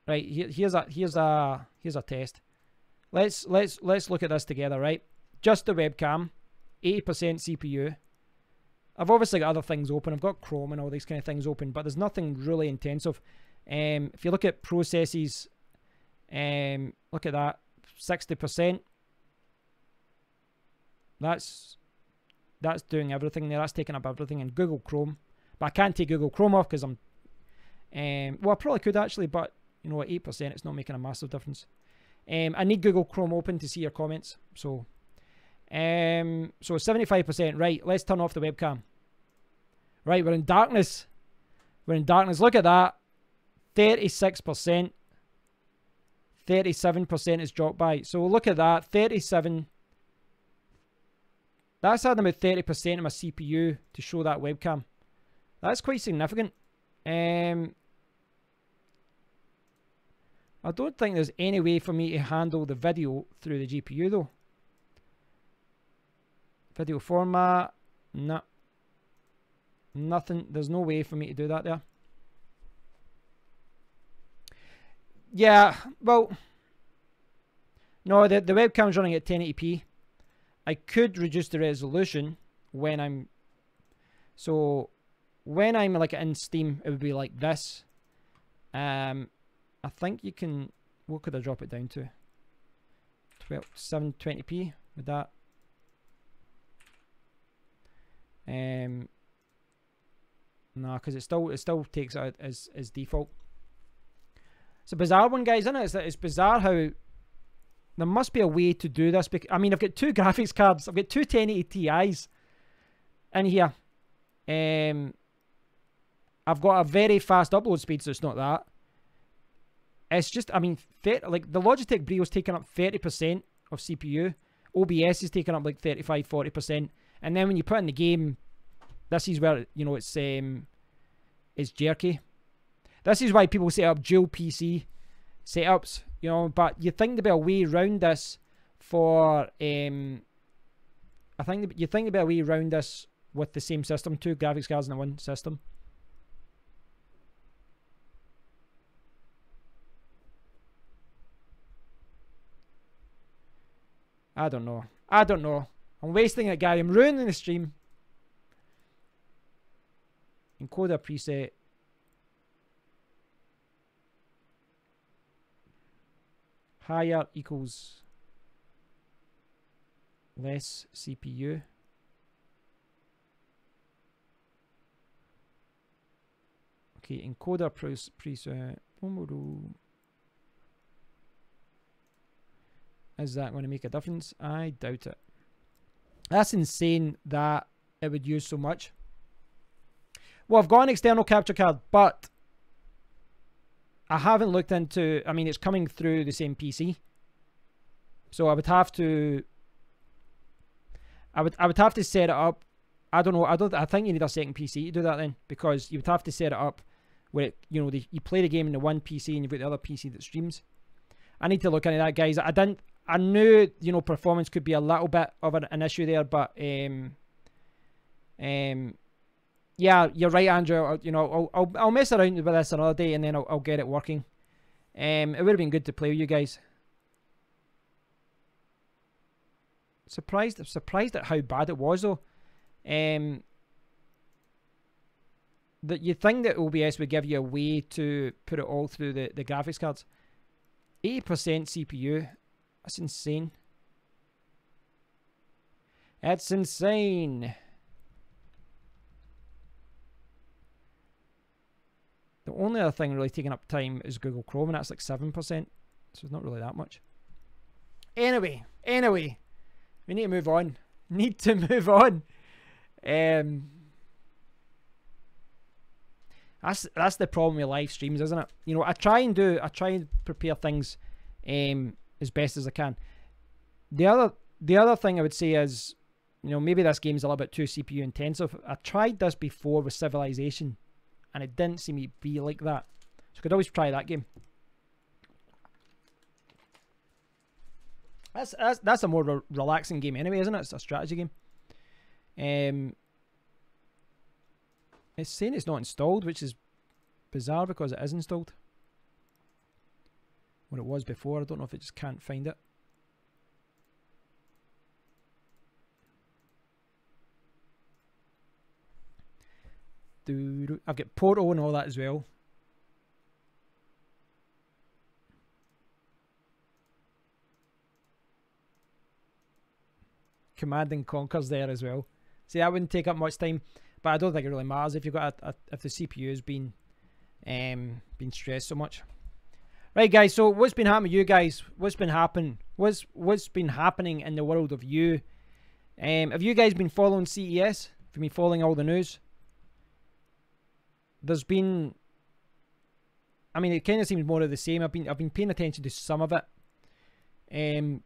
Right, here's a test. Let's look at this together, right? Just the webcam, 80% CPU. I've obviously got other things open. I've got Chrome and all these kind of things open, but there's nothing really intensive. If you look at processes, look at that, 60%. That's doing everything there. That's taking up everything. And Google Chrome, but I can't take Google Chrome off because I'm. Well, I probably could actually, but you know, at 8%, it's not making a massive difference. I need Google Chrome open to see your comments. So 75%. Right, let's turn off the webcam. Right, we're in darkness. We're in darkness. Look at that. 36%. 37% is dropped by. So look at that. 37. That's adding about 30% of my CPU to show that webcam. That's quite significant. I don't think there's any way for me to handle the video through the GPU though. Video format, no. Nothing, there's no way for me to do that there. Yeah, well, no, the webcam's running at 1080p. I could reduce the resolution when I'm, so when I'm like in Steam, it would be like this. I think you can, what could I drop it down to? 720p with that. No, because it still takes it out as default. It's a bizarre one, guys, isn't it? It's bizarre how There must be a way to do this. I mean, I've got two graphics cards. I've got two 1080 Ti's in here. I've got a very fast upload speed, so it's not that. It's just, I mean, like the Logitech Brio's taking up 30% of CPU. OBS is taking up like 35-40%. And then when you put in the game, this is where, you know, it's jerky. This is why people set up dual PC setups, you know, but you think there'd be a way around this for, I think you think there'd be a way around this with the same system, two graphics cards in one system. I don't know. I don't know. I'm wasting it, Gary. I'm ruining the stream. Encoder preset. Higher equals less CPU. Okay, encoder preset. Is that going to make a difference? I doubt it. That's insane that it would use so much. Well, I've got an external capture card, but I haven't looked into, I mean, it's coming through the same PC. So I would have to, I would have to set it up. I don't know. I think you need a second PC to do that then, because you would have to set it up where it, you know, you play the game in the one PC and you've got the other PC that streams. I need to look into that, guys. I knew, you know, performance could be a little bit of an issue there, but yeah, you're right, Andrew. You know, I'll mess around with this another day and then I'll get it working. It would have been good to play with you guys. Surprised at how bad it was though. That you think that OBS would give you a way to put it all through the graphics cards. 80% CPU. That's insane. That's insane. The only other thing really taking up time is Google Chrome, and that's like 7%. So it's not really that much. Anyway. We need to move on. That's the problem with live streams, isn't it? You know, I try and prepare things as best as I can. The other thing I would say is, you know, maybe this game's a little bit too CPU intensive. I tried this before with Civilization, and it didn't seem to be like that. So I could always try that game. That's a more relaxing game anyway, isn't it? It's a strategy game. It's saying it's not installed, which is bizarre because it is installed. What it was before, I don't know if it just can't find it. I've got Portal and all that as well. Command and Conquer's there as well. See, that wouldn't take up much time, but I don't think it really matters if you've got if the CPU has been stressed so much. Right, guys. So what's been happening with you guys? What's been happening? What's been happening in the world of you? Have you guys been following CES? Have you been following all the news? There's been, I mean, it kind of seems more of the same. I've been paying attention to some of it. The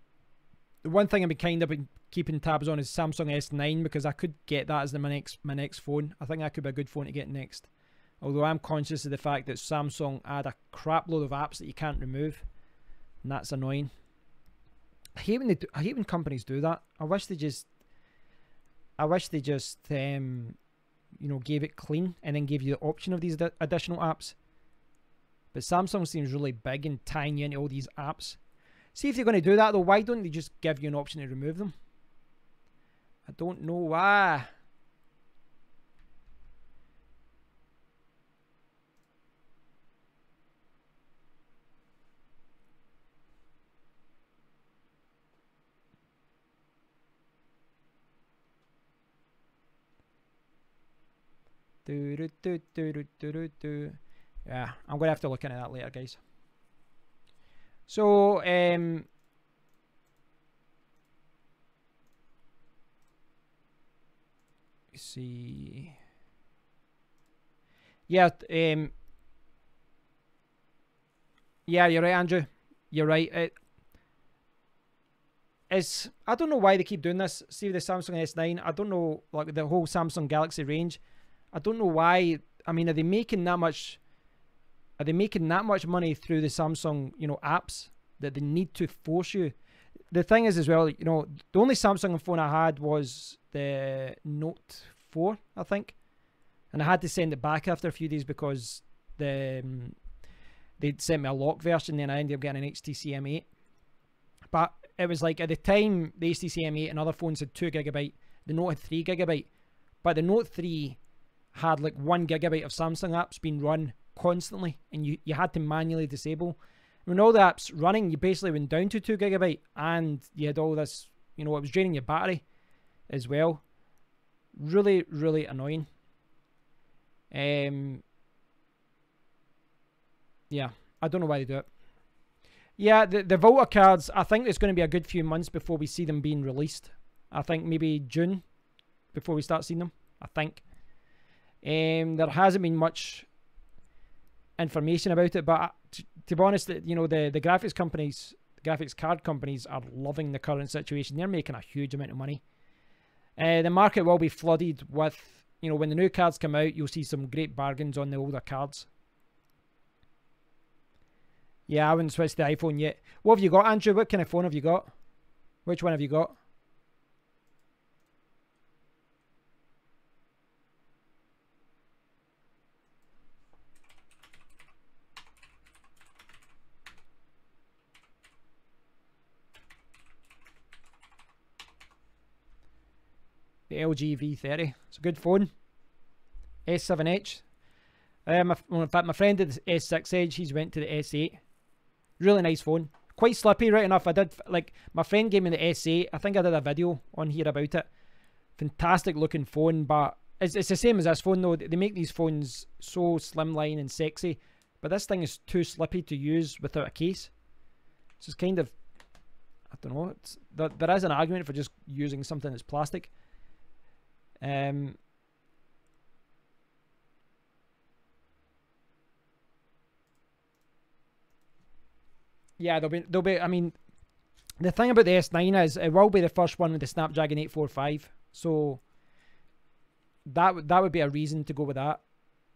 one thing I've been keeping tabs on is Samsung S9, because I could get that as my next phone. I think that could be a good phone to get next. Although I'm conscious of the fact that Samsung add a crap load of apps that you can't remove, and that's annoying. I hate when companies do that. I wish they just you know, gave it clean and then gave you the option of these additional apps. But Samsung seems really big and tying you into all these apps. See, if they're going to do that though, why don't they just give you an option to remove them? I don't know why. Yeah, I'm gonna have to look into that later, guys. So see. Yeah, yeah, you're right, Andrew. You're right. I don't know why they keep doing this. See the Samsung S9. I don't know, like the whole Samsung Galaxy range. I don't know why. I mean, are they making that much? Are they making that much money through the Samsung, apps that they need to force you? The thing is, as well, the only Samsung phone I had was the Note 4, I think, and I had to send it back after a few days because they'd sent me a lock version. Then I ended up getting an HTC M8, but it was like at the time the HTC M8 and other phones had 2 GB, the Note had 3 GB, but the Note 3 had like 1 GB of Samsung apps being run constantly, and you had to manually disable. When all the apps running, you basically went down to 2 GB, and you had all this, it was draining your battery as well. Really, really annoying. Yeah, I don't know why they do it. Yeah, the Volta cards, I think it's going to be a good few months before we see them being released. I think maybe June before we start seeing them, I think. There hasn't been much information about it, but to be honest, the graphics companies, the graphics card companies are loving the current situation. They're making a huge amount of money. The market will be flooded with, when the new cards come out, you'll see some great bargains on the older cards. Yeah, I wouldn't switch the iPhone yet. What have you got, Andrew? What kind of phone have you got? Which one have you got? The LG V30. It's a good phone. S7 Edge. In fact, my friend did the S6 Edge. He's went to the S8. Really nice phone. Quite slippy, right enough. My friend gave me the S8. I think I did a video on here about it. Fantastic looking phone, but it's the same as this phone though. They make these phones so slimline and sexy, but this thing is too slippy to use without a case. So it's kind of, I don't know. There is an argument for just using something that's plastic. Yeah, there'll be. I mean, the thing about the S9 is it will be the first one with the Snapdragon 845. So that would be a reason to go with that.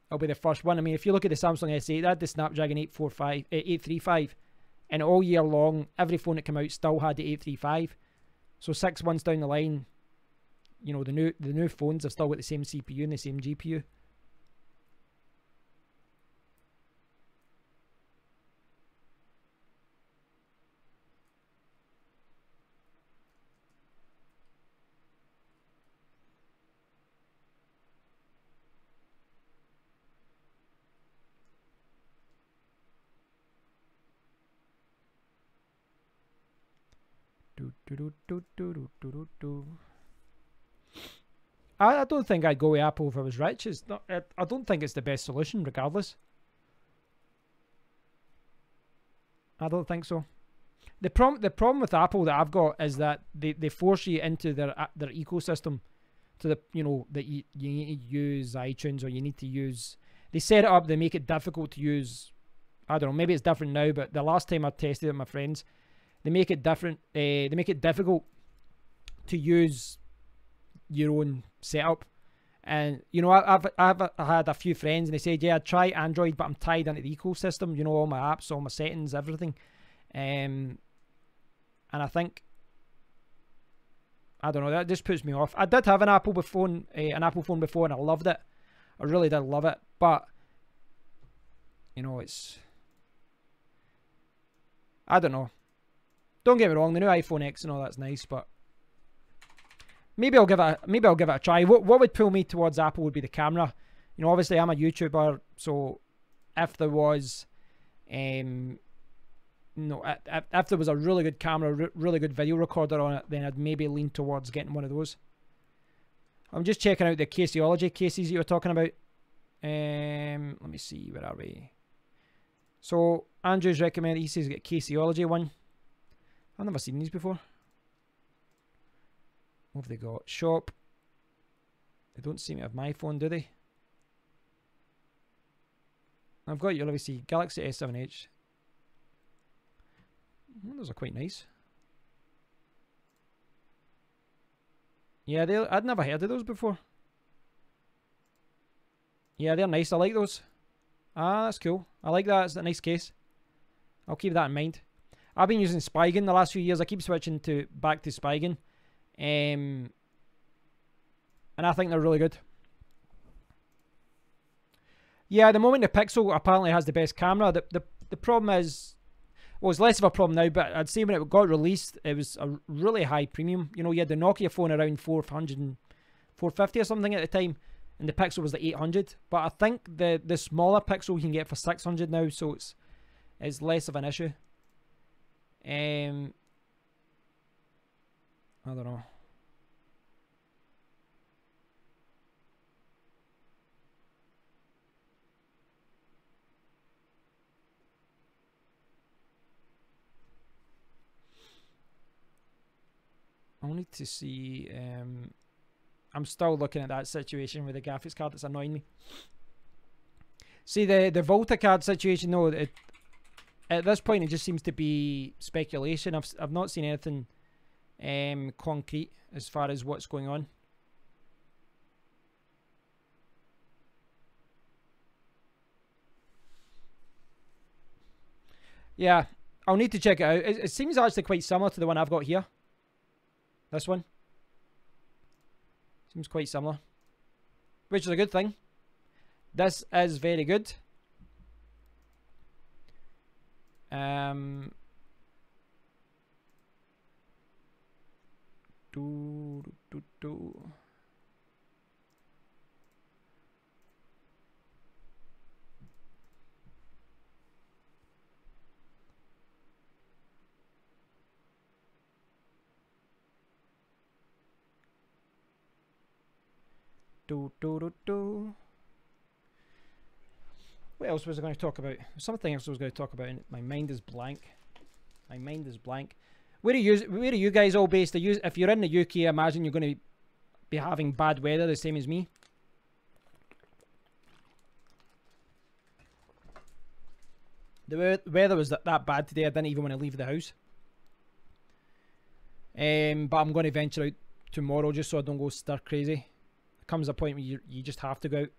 It'll be the first one. I mean, if you look at the Samsung S8, that had the Snapdragon 835, and all year long, every phone that came out still had the 835. So 6 months down the line, the new phones have still got the same CPU and the same GPU. I don't think I'd go with Apple if I was rich. It's not. I don't think it's the best solution, regardless. I don't think so. The problem with Apple that I've got is that they force you into their ecosystem, to the that you need to use iTunes, or you need to use. They set it up. They make it difficult to use. I don't know. Maybe it's different now, but the last time I tested it with my friends, they make it different. They make it difficult to use your own setup. And I've had a few friends and they said, yeah, I'd try Android, but I'm tied into the ecosystem, all my apps, all my settings, everything. And I think, I don't know, that just puts me off. I did have an Apple phone before, and I loved it. I really did love it, but it's, I don't know. Don't get me wrong, the new iPhone X and all that's nice, but maybe I'll give it a try. What would pull me towards Apple would be the camera. Obviously I'm a YouTuber, so if there was if there was a really good camera, really good video recorder on it, then I'd maybe lean towards getting one of those. I'm just checking out the caseology cases you were talking about. Let me see, where are we? So Andrew's recommended, he says get caseology one. I've never seen these before. What have they got? Shop. They don't seem to have my phone, do they? I've got you. Let me see. Galaxy S7H. Those are quite nice. Yeah, I'd never heard of those before. Yeah, they're nice. I like those. Ah, that's cool. I like that. It's a nice case. I'll keep that in mind. I've been using Spigen the last few years. I keep switching back to Spigen. And I think they're really good. Yeah, at the moment the Pixel apparently has the best camera. The problem is, well, it's less of a problem now, but I'd say when it got released, it was a really high premium. You know, you had the Nokia phone around 450 or something at the time, and the Pixel was like 800. But I think the smaller Pixel you can get for 600 now, so it's less of an issue. I don't know. I'll need to see. I'm still looking at that situation with the graphics card. It's annoying me. See, the Volta card situation, though, at this point it just seems to be speculation. I've not seen anything concrete as far as what's going on. Yeah, I'll need to check it out. It seems actually quite similar to the one I've got here. This one seems quite similar, which is a good thing. This is very good. What else was I going to talk about? Something else I was going to talk about, and my mind is blank. My mind is blank. Where are you guys all based? If you're in the UK, I imagine you're going to be having bad weather the same as me. The weather was that bad today. I didn't even want to leave the house. But I'm going to venture out tomorrow just so I don't go stir crazy. Comes a point where you just have to go out.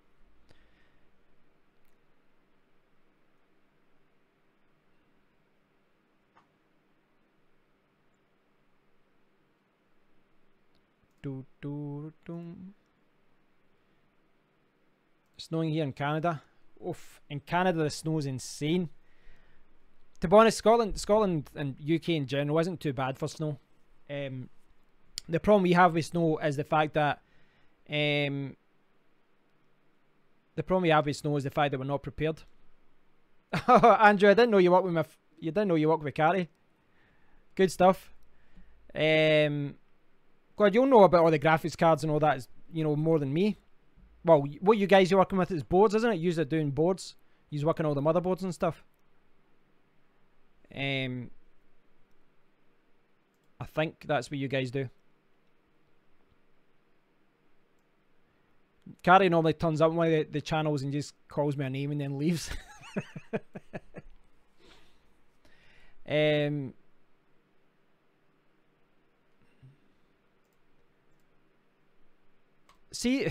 Snowing here in Canada. Oof, in Canada the snow is insane. To be honest, Scotland and UK in general isn't too bad for snow. The problem we have with snow is the fact that we're not prepared. Andrew, I didn't know you worked with you didn't know you worked with Carrie. Good stuff. God, you'll know about all the graphics cards and all that, you know, more than me. Well, what you guys are working with is boards, isn't it? You're doing boards. You're working all the motherboards and stuff. I think that's what you guys do. Carrie normally turns up on one of the channels and just calls me a name and then leaves. See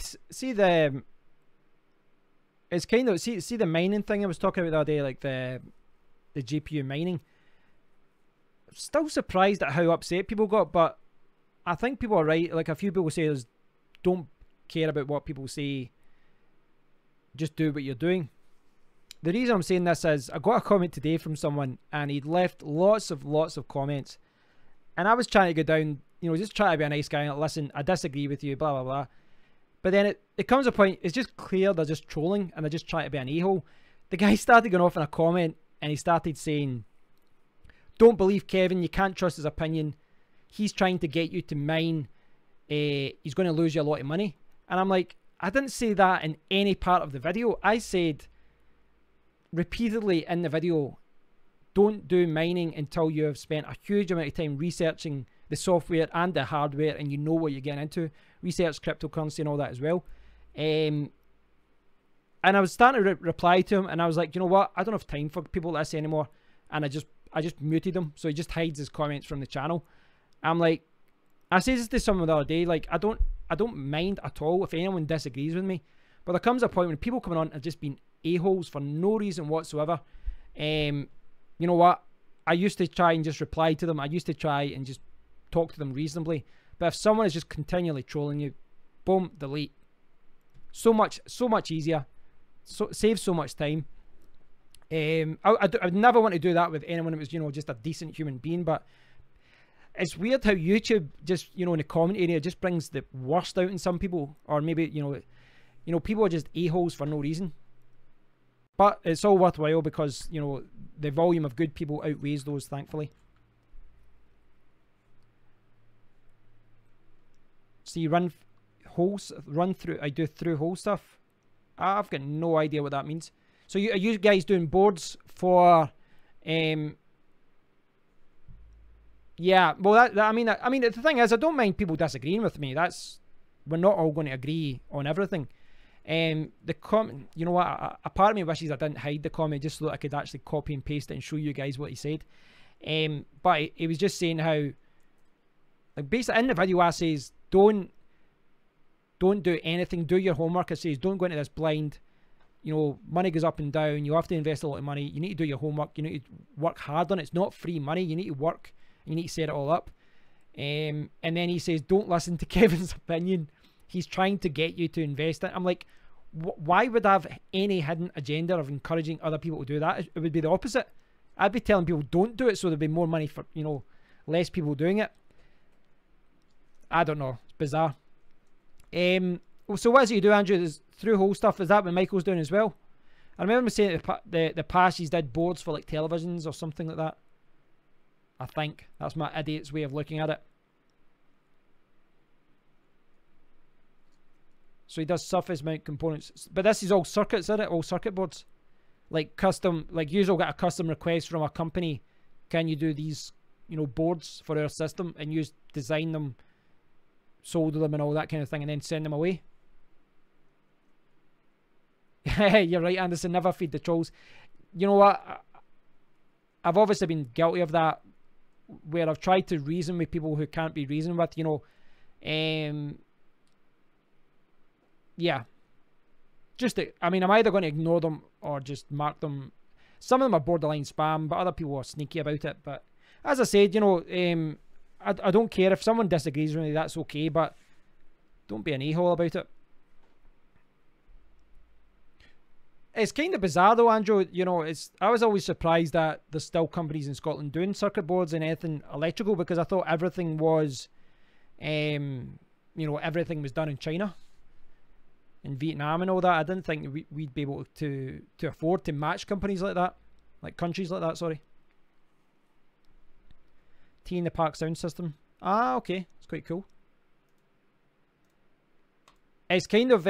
the it's kind of see the mining thing I was talking about the other day, like the GPU mining. Still surprised at how upset people got, but I think people are right. Like, a few people say don't care about what people say, just do what you're doing. The reason I'm saying this is I got a comment today from someone and he'd left lots of comments, and I was trying to go down, you know, just try to be a nice guy and listen, I disagree with you, blah blah blah. But then it comes a point, it's just clear they're just trolling and they're just trying to be an a-hole. The guy started going off in a comment and he started saying, don't believe Kevin, you can't trust his opinion, he's trying to get you to mine, he's going to lose you a lot of money. And I'm like, I didn't say that in any part of the video. I said repeatedly in the video, don't do mining until you have spent a huge amount of time researching the software and the hardware and you know what you're getting into. Research cryptocurrency and all that as well. And I was starting to reply to him, and I was like, you know what? I don't have time for people like this anymore. And I just muted him, so he just hides his comments from the channel. I'm like, I said this to someone the other day, like, I don't mind at all if anyone disagrees with me, but there comes a point when people coming on have just been a-holes for no reason whatsoever. You know what? I used to try and just reply to them. I used to try and just talk to them reasonably. But if someone is just continually trolling you, boom, delete. So much easier. Saves so much time. I'd never want to do that with anyone that was, you know, just a decent human being. But it's weird how YouTube just, you know, in the comment area just brings the worst out in some people, or maybe, you know, people are just a-holes for no reason. But it's all worthwhile because, you know, the volume of good people outweighs those, thankfully. See, I do through hole stuff. I've got no idea what that means. So are you guys doing boards for, yeah, well, I mean, the thing is, I don't mind people disagreeing with me. We're not all going to agree on everything. The comment, you know what? A part of me wishes I didn't hide the comment just so that I could actually copy and paste it and show you guys what he said. But he was just saying how, like, basically in the video, I says don't do anything. Do your homework. I says don't go into this blind. You know, money goes up and down. You have to invest a lot of money. You need to do your homework. You need to work hard on it. It's not free money. You need to work. You need to set it all up. And then he says, don't listen to Kevin's opinion. He's trying to get you to invest it. I'm like, why would I have any hidden agenda of encouraging other people to do that? It would be the opposite. I'd be telling people don't do it so there'd be more money for, you know, less people doing it. I don't know. It's bizarre. So what does he do, Andrew? Is through hole stuff. Is that what Michael's doing as well? I remember him saying the past he's did boards for like televisions or something like that. I think that's my idiot's way of looking at it. So he does surface mount components, but this is all circuits, isn't it? All circuit boards, like custom. Like you all get a custom request from a company. Can you do these, you know, boards for our system, and you design them, solder them, and all that kind of thing, and then send them away. You're right, Anderson. Never feed the trolls. You know what? I've obviously been guilty of that, where I've tried to reason with people who can't be reasoned with. You know, yeah. I mean, I'm either going to ignore them or just mark them. Some of them are borderline spam, but other people are sneaky about it. But as I said, you know, I don't care if someone disagrees with me. That's okay, but don't be an a-hole about it. It's kind of bizarre though, Andrew. You know, I was always surprised that there's still companies in Scotland doing circuit boards and anything electrical, because I thought everything was, you know, everything was done in China, in Vietnam and all that. I didn't think we'd be able to afford to match companies like that, like countries like that. Sorry. T in the park sound system. Ah, okay, it's quite cool. It's kind of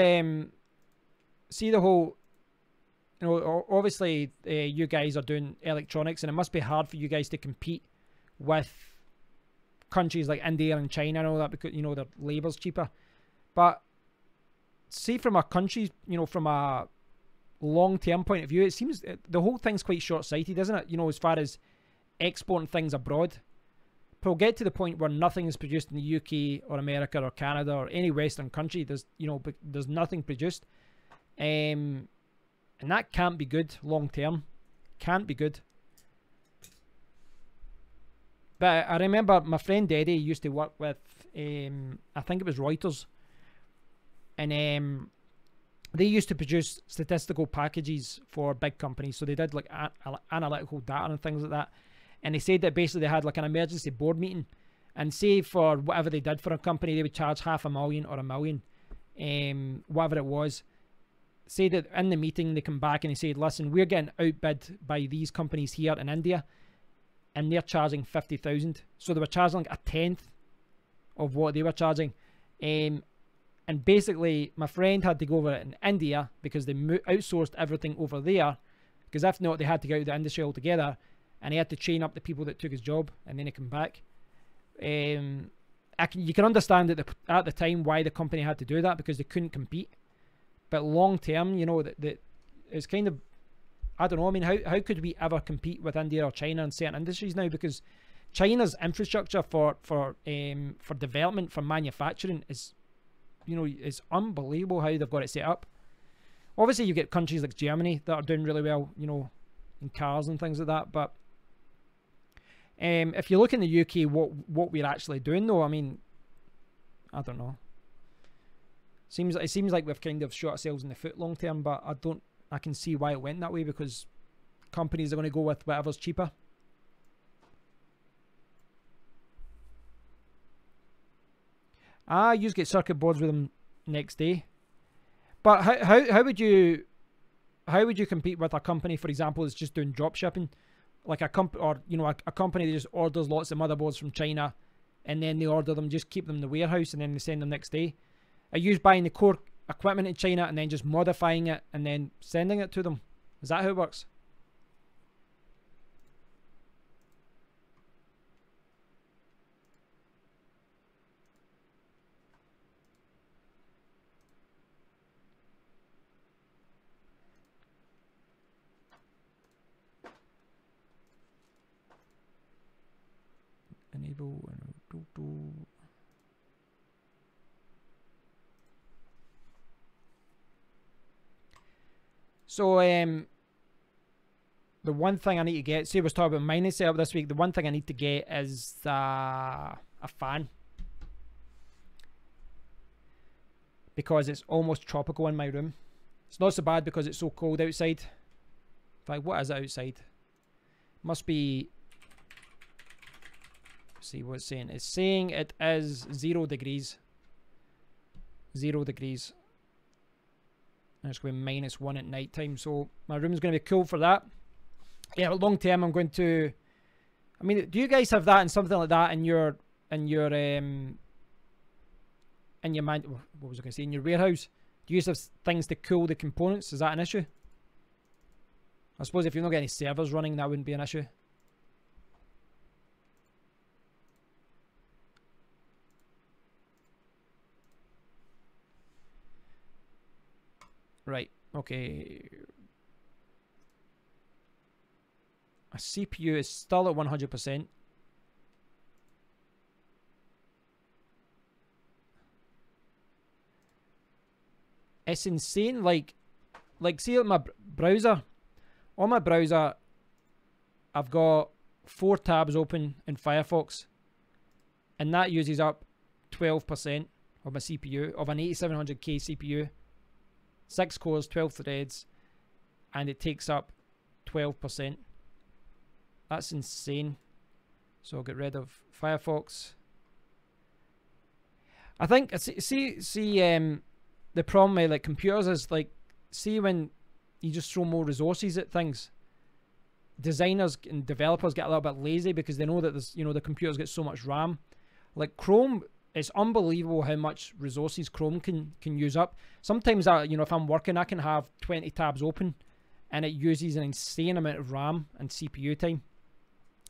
see the whole. You know, obviously, you guys are doing electronics, and it must be hard for you guys to compete with countries like India and China and all that, because, you know, their labour's cheaper. But see, from a country, you know, from a long-term point of view, it seems the whole thing's quite short-sighted, isn't it? You know, as far as exporting things abroad. But we'll get to the point where nothing is produced in the UK or America or Canada or any Western country. There's nothing produced. And that can't be good long term. Can't be good. But I remember my friend Eddie used to work with, I think it was Reuters. And they used to produce statistical packages for big companies. So they did like analytical data and things like that. And they said that basically they had like an emergency board meeting. And say for whatever they did for a company, they would charge $500,000 or $1 million. Whatever it was. Say that in the meeting they come back and they say, listen, we're getting outbid by these companies here in India, and they're charging 50,000. So they were charging like a tenth of what they were charging. And basically my friend had to go over it in India because they outsourced everything over there, because if not they had to get out of the industry altogether, and he had to train up the people that took his job, and then he come back. You can understand that at the time why the company had to do that, because they couldn't compete. But long term, you know, that it's kind of, I don't know. I mean, how could we ever compete with India or China in certain industries now? Because China's infrastructure for development, for manufacturing is, you know, is unbelievable how they've got it set up. Obviously, you get countries like Germany that are doing really well, you know, in cars and things like that. But if you look in the UK, what we're actually doing, though, I mean, I don't know. It seems like we've kind of shot ourselves in the foot long term, but I can see why it went that way, because companies are going to go with whatever's cheaper. You get circuit boards with them next day. But how would you compete with a company, for example, that's just doing drop shipping, like a company, or you know, a company that just orders lots of motherboards from China, and then they order them, just keep them in the warehouse, and then they send them next day? Are you buying the core equipment in China and then just modifying it and then sending it to them? Is that how it works? Enable and so the one thing I need to get, see, I was talking about mining setup this week. The one thing I need to get is a fan, because it's almost tropical in my room. It's not so bad because it's so cold outside. In fact, what is it outside? Must be, see what it's saying. It's saying it is 0 degrees. 0 degrees. And it's going to be -1 at night time. So my room's going to be cool for that. Yeah, but long term I'm going to, I mean, do you guys have that and something like that in your man, what was I going to say, in your warehouse? Do you have things to cool the components? Is that an issue? I suppose if you've not got any servers running, that wouldn't be an issue. Right, okay. A CPU is still at 100%. It's insane. Like see, my browser. On my browser, I've got 4 tabs open in Firefox, and that uses up 12% of my CPU, of an 8700K CPU. 6 cores, 12 threads, and it takes up 12%. That's insane. So I'll get rid of Firefox. I think, see, the problem with like computers is, like, see, when you just throw more resources at things, designers and developers get a little bit lazy because they know that there's, you know, the computers get so much RAM. Like Chrome, it's unbelievable how much resources Chrome can use up. Sometimes, you know, if I'm working, I can have 20 tabs open and it uses an insane amount of RAM and CPU time.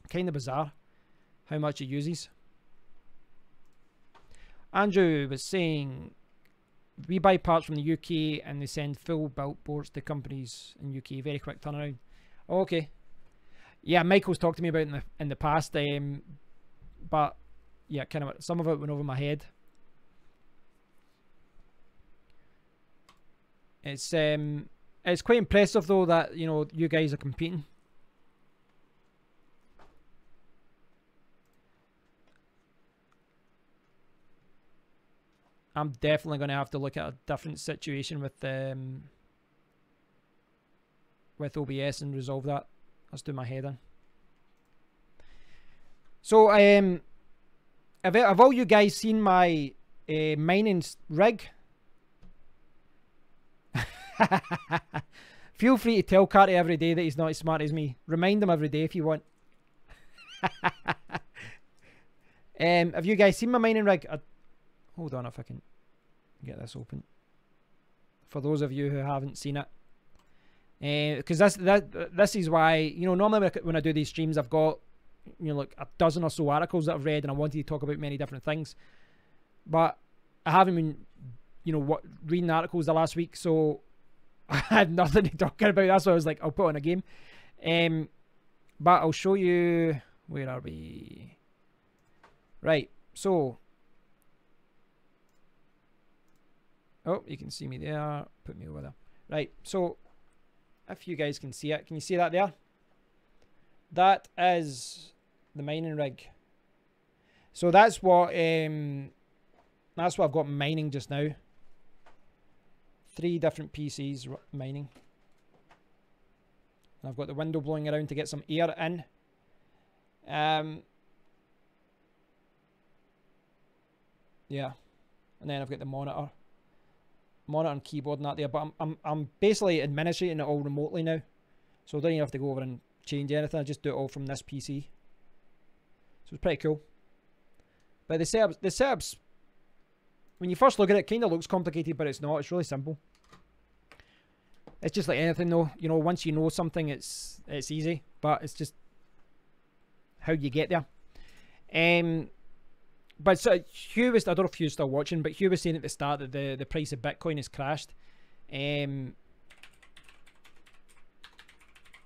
Kind of bizarre how much it uses. Andrew was saying, we buy parts from the UK and they send full built boards to companies in UK. Very quick turnaround. Oh, okay. Yeah, Michael's talked to me about it in the past, but yeah, kind of some of it went over my head. It's quite impressive though that, you know, you guys are competing. I'm definitely going to have to look at a different situation with OBS and resolve that. Let's do my head in. So, have all you guys seen my mining rig? Feel free to tell Carty every day that he's not as smart as me. Remind him every day if you want. Have you guys seen my mining rig? Hold on if I can get this open. For those of you who haven't seen it. Because this is why, you know, normally when I do these streams, I've got, you know, like a dozen or so articles that I've read and I wanted to talk about many different things. But I haven't been, you know, what reading articles the last week, so I had nothing to talk about. That's why I was like, I'll put on a game. But I'll show you. Where are we? Right. So. Oh, you can see me there. Put me over there. Right. So, if you guys can see it, can you see that there? That is the mining rig. So that's what I've got mining just now. 3 different PCs mining. I've got the window blowing around to get some air in. Yeah, and then I've got the monitor and keyboard and that there. But I'm basically administrating it all remotely now, so I don't even have to go over and change anything. I just do it all from this PC. So it's pretty cool. But the setups, when you first look at it, kind of looks complicated, but it's not. It's really simple. It's just like anything, though. You know, once you know something, it's easy. But it's just how you get there. But so Hugh was, I don't know if Hugh's still watching, but Hugh was saying at the start that the price of Bitcoin has crashed. And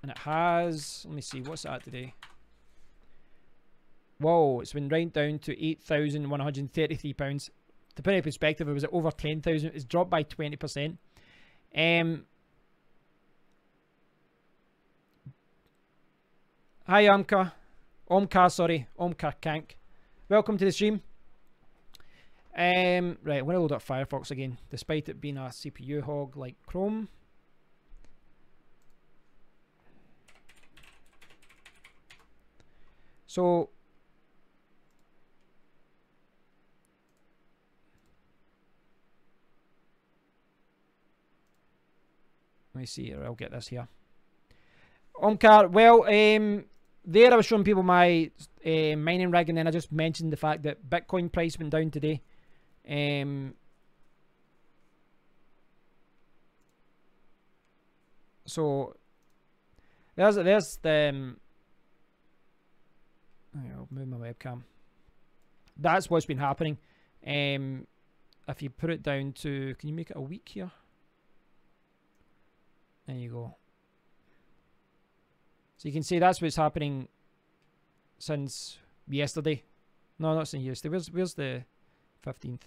it has, let me see, what's that today? Whoa, it's been right down to £8,133. To put it in perspective, it was at over 10,000. It's dropped by 20%. Hi, Omkar, sorry. Omkar Kank. Welcome to the stream. Right, I'm going to load up Firefox again, despite it being a CPU hog like Chrome. So, let me see here, I'll get this here. Omkar, well, there I was showing people my mining rig, and then I just mentioned the fact that Bitcoin price went down today. So there's the I'll move my webcam. That's what's been happening. If you put it down to, can you make it a week here? There you go. So you can see that's what's happening since yesterday. No, not since yesterday. Where's the 15th?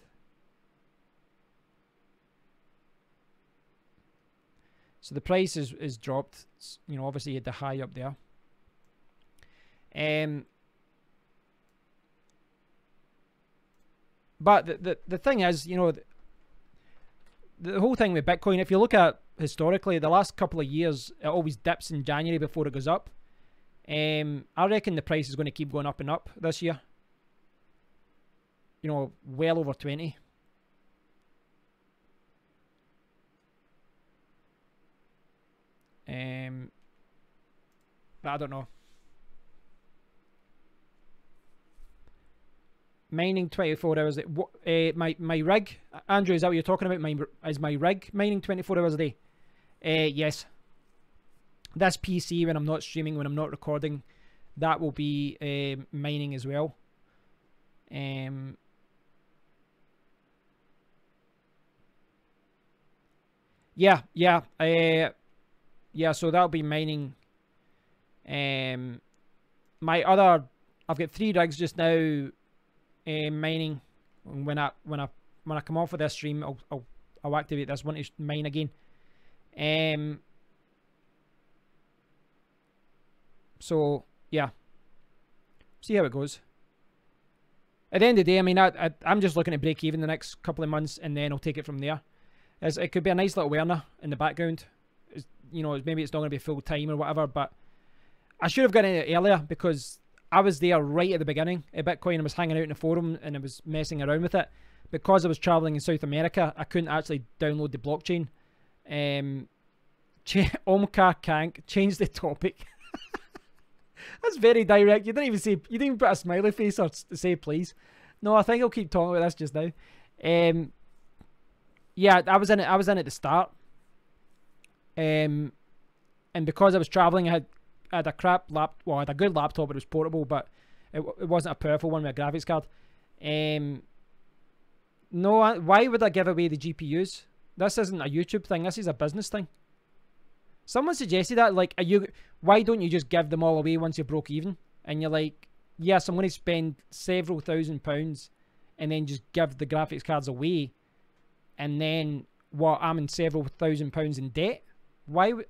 So the price is dropped. It's, you know, obviously you had the high up there. But the thing is, you know, the whole thing with Bitcoin, if you look at historically, the last couple of years, it always dips in January before it goes up. I reckon the price is going to keep going up and up this year. You know, well over 20. But I don't know. Mining 24 hours a day. My rig, Andrew, is that what you're talking about? Is my rig mining 24 hours a day? Yes. This PC, when I'm not streaming, when I'm not recording, that will be mining as well. Yeah. So that'll be mining. My other, I've got 3 rigs just now. Mining. When I come off of this stream, I'll activate this one to mine again. So yeah, see how it goes. At the end of the day, I mean, I'm just looking to break even the next couple of months, and then I'll take it from there. It could be a nice little earner in the background. You know, maybe it's not going to be full time or whatever, but I should have gotten it earlier because I was there right at the beginning of Bitcoin. I was hanging out in the forum and I was messing around with it. Because I was traveling in South America, I couldn't actually download the blockchain. Omkar Kank, change the topic. That's very direct. You didn't even put a smiley face or say please. No, I think I'll keep talking about this just now. Yeah, I was in at the start. And because I was traveling, I had a crap I had a good laptop, but it was portable, but it wasn't a powerful one with a graphics card. No, why would I give away the GPUs? This isn't a YouTube thing. This is a business thing. Someone suggested that, like, why don't you just give them all away once you broke even? And you're like, yes, I'm going to spend several £1,000s and then just give the graphics cards away. And then, what, I'm in several £1,000s in debt? Why would...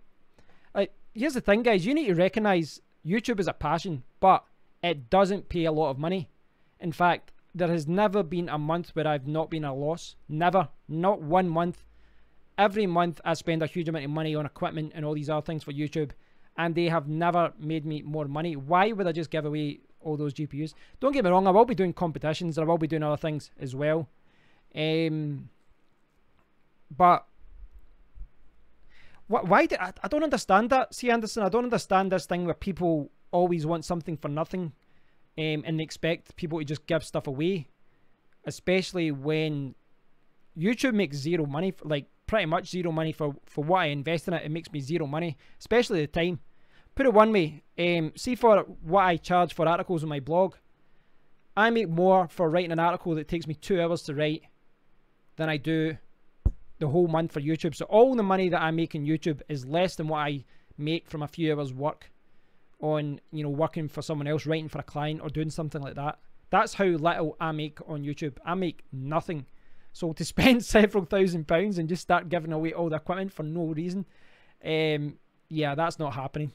Like, here's the thing, guys. You need to recognise YouTube is a passion, but it doesn't pay a lot of money. In fact, there has never been a month where I've not been at a loss. Never. Not 1 month. Every month I spend a huge amount of money on equipment and all these other things for YouTube, and they have never made me more money. Why would I just give away all those GPUs? Don't get me wrong, I will be doing competitions, and I will be doing other things as well. But why do I don't understand that. See, Anderson, I don't understand this thing where people always want something for nothing, and they expect people to just give stuff away, especially when YouTube makes zero money, like pretty much zero money for what I invest in it. It makes me zero money, especially the time. Put it one way, see, for what I charge for articles on my blog, I make more for writing an article that takes me 2 hours to write than I do the whole month for YouTube. So all the money that I make in YouTube is less than what I make from a few hours work on, you know, working for someone else, writing for a client or doing something like that. That's how little I make on YouTube. I make nothing. So to spend several £1,000s and just start giving away all the equipment for no reason, yeah, that's not happening.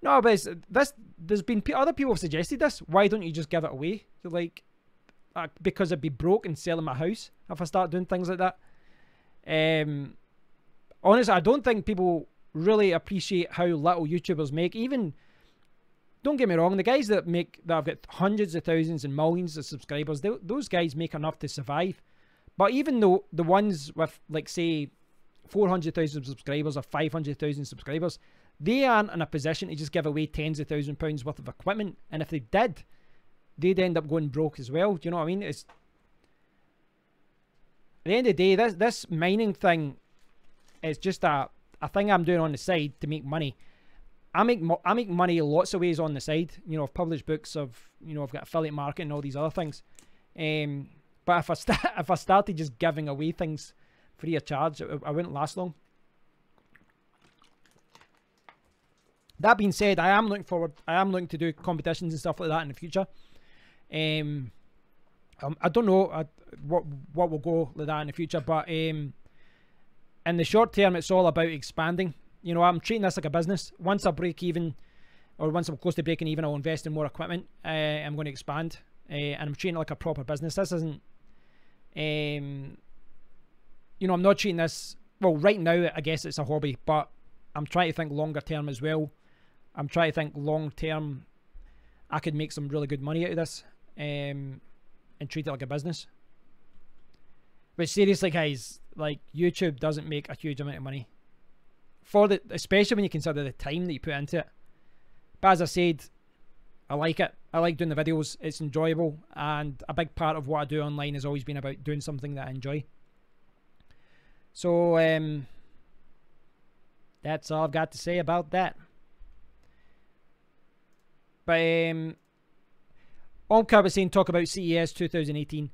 No, but there's been other people have suggested this. Why don't you just give it away? They're like, because I'd be broke and selling my house if I start doing things like that. Honestly, I don't think people really appreciate how little YouTubers make. Even, don't get me wrong, the guys that have got hundreds of thousands and millions of subscribers, those guys make enough to survive. But even though the ones with, like, say, 400,000 subscribers or 500,000 subscribers, they aren't in a position to just give away tens of £1,000s worth of equipment. And if they did, they'd end up going broke as well. Do you know what I mean? It's, at the end of the day, this mining thing is just a thing I'm doing on the side to make money. I make money lots of ways on the side. You know, I've published books, I've got affiliate marketing and all these other things. But if I started just giving away things free of charge, I wouldn't last long. That being said, I am looking to do competitions and stuff like that in the future. I don't know what will go like that in the future, but in the short term, it's all about expanding. You know, I'm treating this like a business. Once I break even, or once I'm close to breaking even, I'll invest in more equipment. I'm going to expand, and I'm treating it like a proper business. This isn't, you know, I'm not treating this, well, right now, I guess it's a hobby, but I'm trying to think longer term as well. I'm trying to think long term, I could make some really good money out of this, and treat it like a business. But seriously, guys, like, YouTube doesn't make a huge amount of money, especially when you consider the time that you put into it. But as I said, I like it. I like doing the videos. It's enjoyable, and a big part of what I do online has always been about doing something that I enjoy. So that's all I've got to say about that. But Omcar was saying, talk about CES 2018.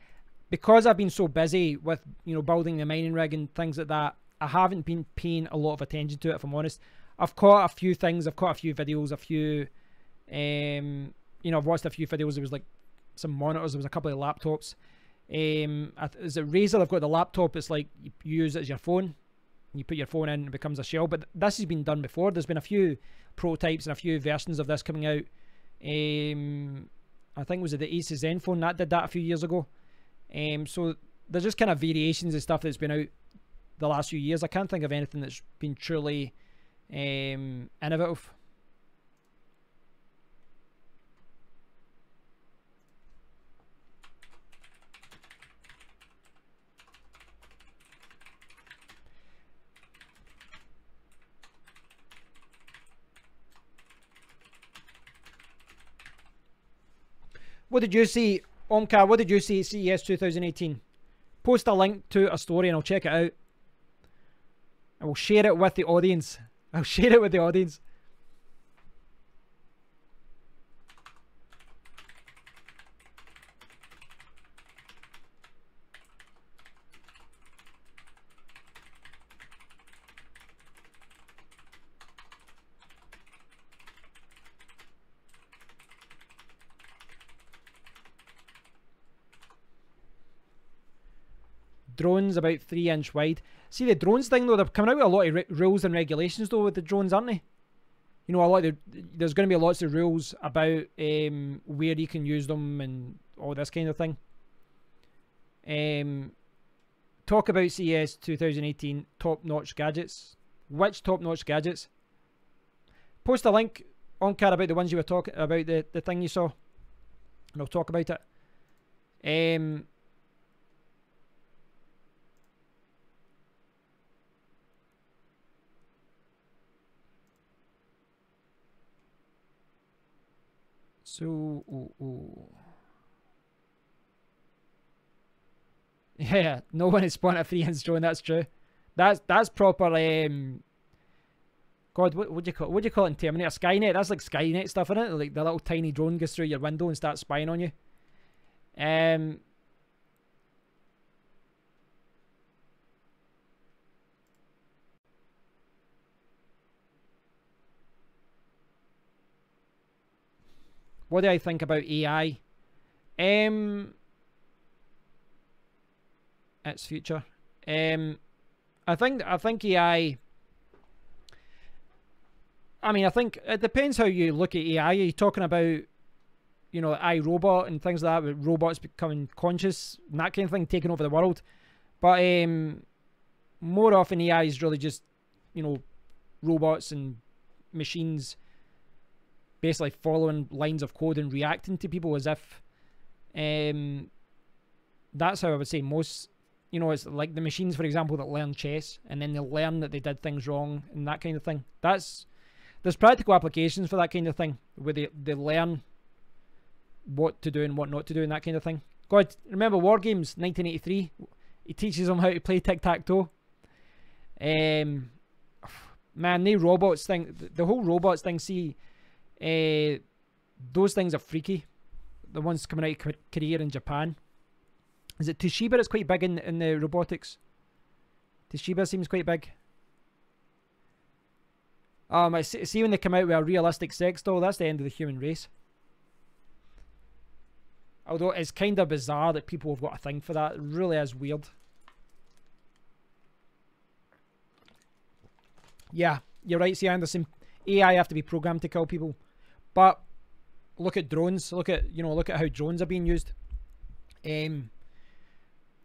Because I've been so busy with, you know, building the mining rig and things like that, I haven't been paying a lot of attention to it, if I'm honest. I've caught a few things, I've caught a few videos, a few, you know, I've watched a few videos. There was like some monitors, there was a couple of laptops. Is it Razer? I've got the laptop, it's like you use it as your phone. You put your phone in and it becomes a shell. But this has been done before. There's been a few prototypes and a few versions of this coming out. I think it was the Asus Zenfone that did that a few years ago. So there's just kind of variations and stuff that's been out the last few years. I can't think of anything that's been truly innovative. What did you see, Omcar? What did you see at CES 2018? Post a link to a story and I'll check it out. I will share it with the audience. I'll share it with the audience. Drones about 3-inch wide. See the drones thing though, they're coming out with a lot of rules and regulations though with the drones, aren't they? You know, a lot of there's going to be lots of rules about where you can use them and all this kind of thing. Talk about CES 2018 top-notch gadgets. Which top-notch gadgets? Post a link on Car about the ones you were talking about, the thing you saw, and I'll talk about it. So, yeah, no one has spawned a 3-inch drone. That's true. That's proper. God, what do you call it in Terminator? Skynet. That's like Skynet stuff, isn't it? Like the little tiny drone goes through your window and starts spying on you. What do I think about AI? Its future. I think AI. I mean, I think it depends how you look at AI. Are you talking about, you know, iRobot and things like that, with robots becoming conscious and that kind of thing, taking over the world? But more often AI is really just, you know, robots and machines basically following lines of code and reacting to people as if that's how I would say most, you know, it's like the machines, for example, that learn chess and then they'll learn that they did things wrong and that kind of thing. There's practical applications for that kind of thing where they learn what to do and what not to do and that kind of thing. God, remember War Games 1983? He teaches them how to play tic-tac-toe. Man, the robots thing, the whole robots thing, see, those things are freaky. The ones coming out of Korea and Japan. Is it Toshiba that's quite big in the robotics? Toshiba seems quite big. I see when they come out with a realistic sex doll, that's the end of the human race. Although it's kind of bizarre that people have got a thing for that. It really is weird. Yeah, you're right, C. Anderson. AI have to be programmed to kill people. But look at drones. Look at how drones are being used.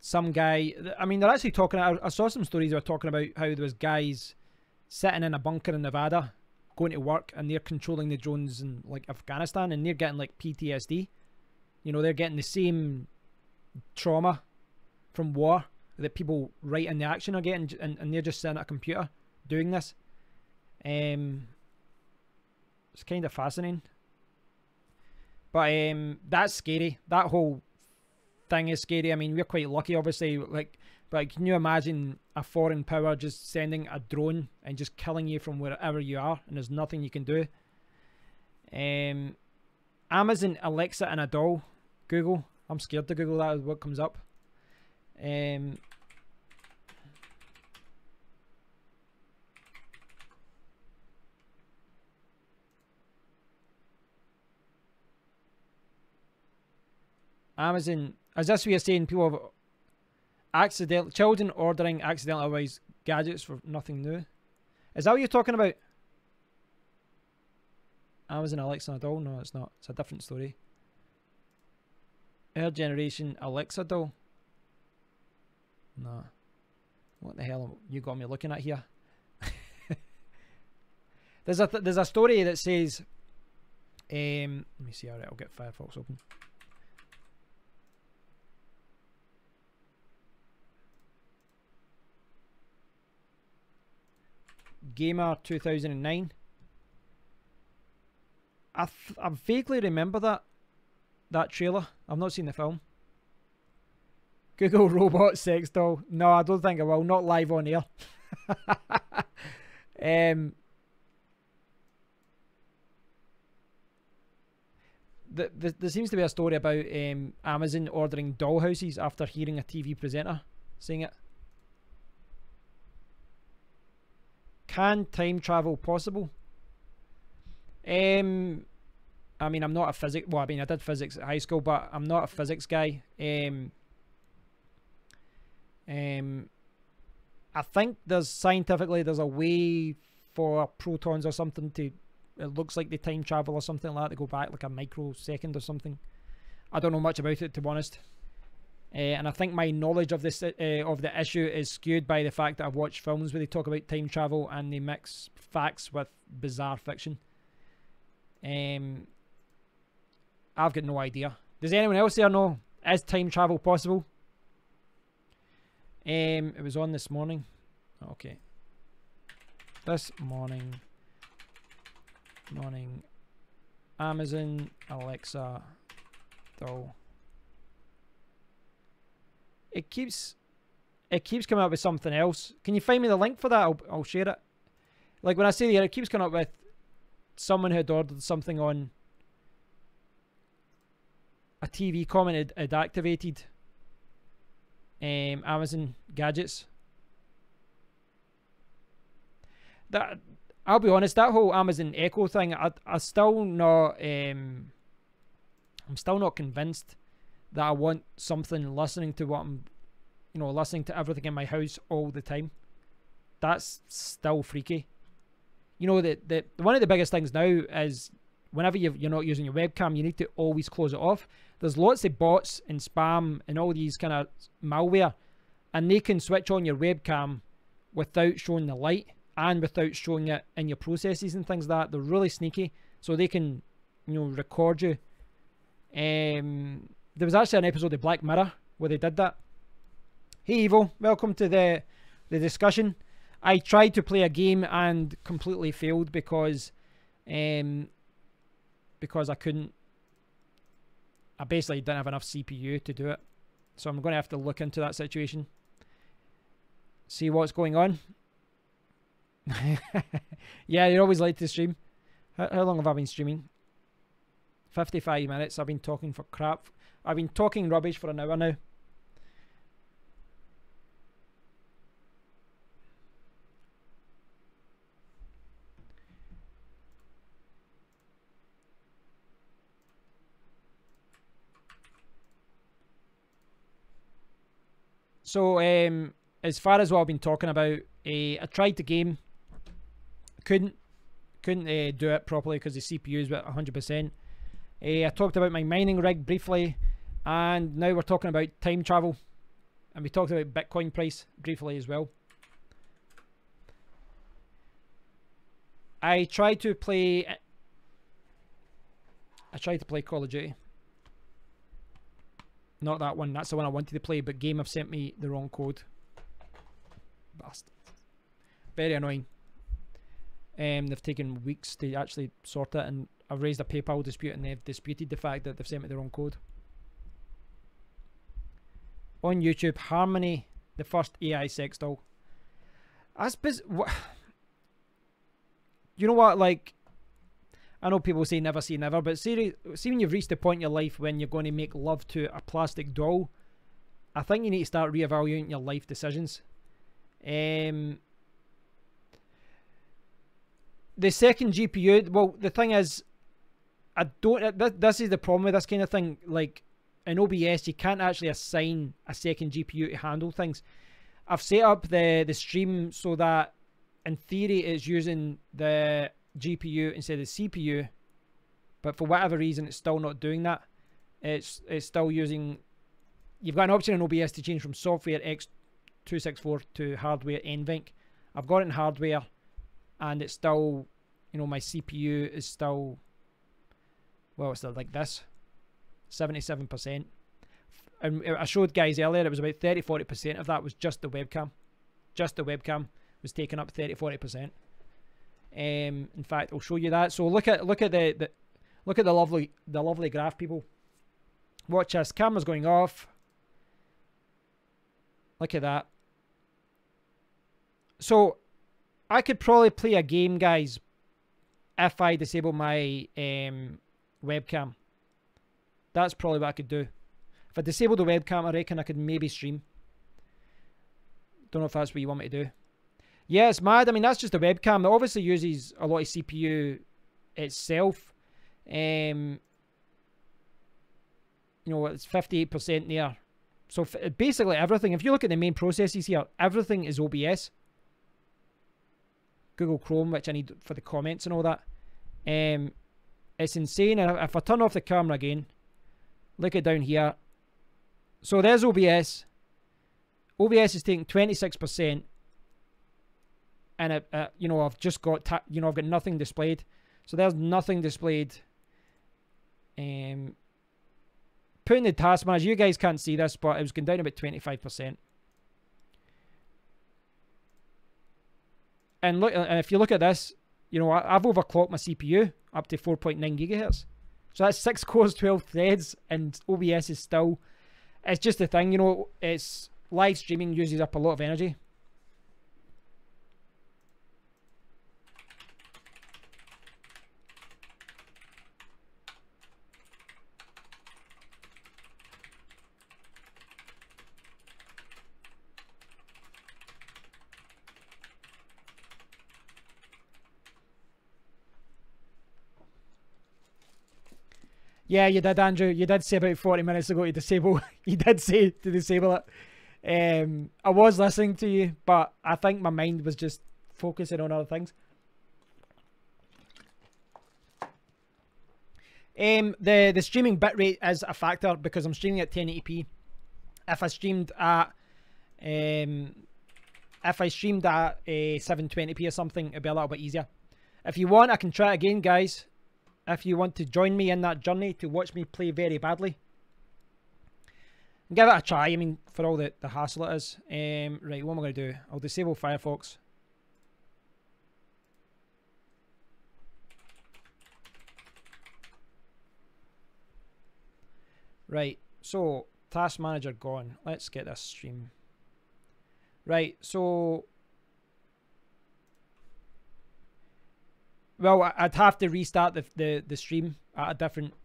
Some guy, I mean, they're actually talking, I saw some stories that were talking about how there was guys sitting in a bunker in Nevada going to work and they're controlling the drones in like Afghanistan and they're getting like PTSD. You know, they're getting the same trauma from war that people right in the action are getting, and they're just sitting at a computer doing this. It's kind of fascinating. But that's scary. That whole thing is scary. I mean, we're quite lucky, obviously. But can you imagine a foreign power just sending a drone and just killing you from wherever you are, and there's nothing you can do? Amazon, Alexa, and a doll. Google. I'm scared to Google that. What comes up? Amazon. Is this what you're saying? People have children ordering accidentally gadgets for nothing new. Is that what you're talking about? Amazon, Alexa, and a doll? No, it's not. It's a different story. Our generation Alexa doll? No. What the hell have you got me looking at here? There's a story that says, let me see. Alright, I'll get Firefox open. Gamer 2009. I vaguely remember that trailer. I've not seen the film. Google robot sex doll. No, I don't think I will. Not live on air. There seems to be a story about Amazon ordering doll houses after hearing a TV presenter saying it. Can time travel possible? I mean, I'm not a physics. Well, I mean, I did physics at high school, but I'm not a physics guy. I think scientifically there's a way for protons or something to, it looks like they time travel or something like that, to go back like a microsecond or something. I don't know much about it, to be honest. And I think my knowledge of this of the issue is skewed by the fact that I've watched films where they talk about time travel and they mix facts with bizarre fiction. I've got no idea. Does anyone else here know? Is time travel possible? It was on this morning. Okay. This morning. Amazon Alexa doll. It keeps coming up with something else. Can you find me the link for that? I'll share it. Like when I say here, it keeps coming up with someone who had ordered something on a TV comment had activated Amazon gadgets. That, I'll be honest, that whole Amazon Echo thing, I'm still not convinced that I want something listening to what I'm, listening to everything in my house all the time. That's still freaky. The one of the biggest things now is whenever you're not using your webcam, you need to always close it off. There's lots of bots and spam and all these kind of malware, and they can switch on your webcam without showing the light and without showing it in your processes and things like that. They're really sneaky, so they can, record you. There was actually an episode of Black Mirror where they did that. Hey Evo, welcome to the discussion. I tried to play a game and completely failed because I couldn't. I basically didn't have enough CPU to do it, so I'm going to have to look into that situation, see what's going on. Yeah, you always like to stream. How long have I been streaming? 55 minutes. I've been talking for crap. I've been talking rubbish for an hour now. So, as far as what I've been talking about, I tried the game. Couldn't do it properly because the CPU is at 100%. I talked about my mining rig briefly, and now we're talking about time travel, and we talked about Bitcoin price briefly as well. I tried to play Call of Duty. Not that one, that's the one I wanted to play, but Game have sent me the wrong code. Bastards. Very annoying. They've taken weeks to actually sort it, and I've raised a PayPal dispute and they've disputed the fact that they've sent me the wrong code. On YouTube, Harmony, the first AI sex doll. You know what, like, I know people say never, but see when you've reached the point in your life when you're going to make love to a plastic doll, I think you need to start reevaluating your life decisions. The second GPU, well, the thing is, this is the problem with this kind of thing. Like, in OBS, you can't actually assign a second GPU to handle things. I've set up the stream so that, in theory, it's using the GPU instead of CPU, but for whatever reason it's still not doing that. It's still using, you've got an option in OBS to change from software X264 to hardware NVENC. I've got it in hardware, and it's still, my CPU is still, well, it's still like this, 77%. And I showed guys earlier it was about 30-40% of that was just the webcam. Just the webcam was taking up 30-40%. In fact, I'll show you that. So look at the lovely graph, people. Watch this. Camera's going off. Look at that. So I could probably play a game, guys, if I disable my webcam. That's probably what I could do. If I disable the webcam, I reckon I could maybe stream. Don't know if that's what you want me to do. Yeah, it's mad. I mean, that's just a webcam. It obviously uses a lot of CPU itself. It's 58% there. So basically everything, if you look at the main processes here, everything is OBS. Google Chrome, which I need for the comments and all that. It's insane. And if I turn off the camera again, look at down here. So there's OBS. OBS is taking 26%. And you know, I've just got I've got nothing displayed. So there's nothing displayed. Putting the task manager, you guys can't see this, but it was going down about 25%. And look, and if you look at this, you know, I've overclocked my CPU up to 4.9 gigahertz. So that's 6 cores, 12 threads, and OBS is still. It's just the thing, you know. It's live streaming uses up a lot of energy. Yeah, you did, Andrew. You did say about 40 minutes ago to disable. You did say to disable it. I was listening to you, but I think my mind was just focusing on other things. The streaming bitrate is a factor because I'm streaming at 1080p. If I streamed at 720p or something, it'd be a little bit easier. If you want, I can try it again, guys. If you want to join me in that journey to watch me play very badly, give it a try. I mean, for all the hassle it is. Right, what am I going to do? I'll disable Firefox. Right, so task manager gone. Let's get this stream. Right, so well, I'd have to restart the stream at a different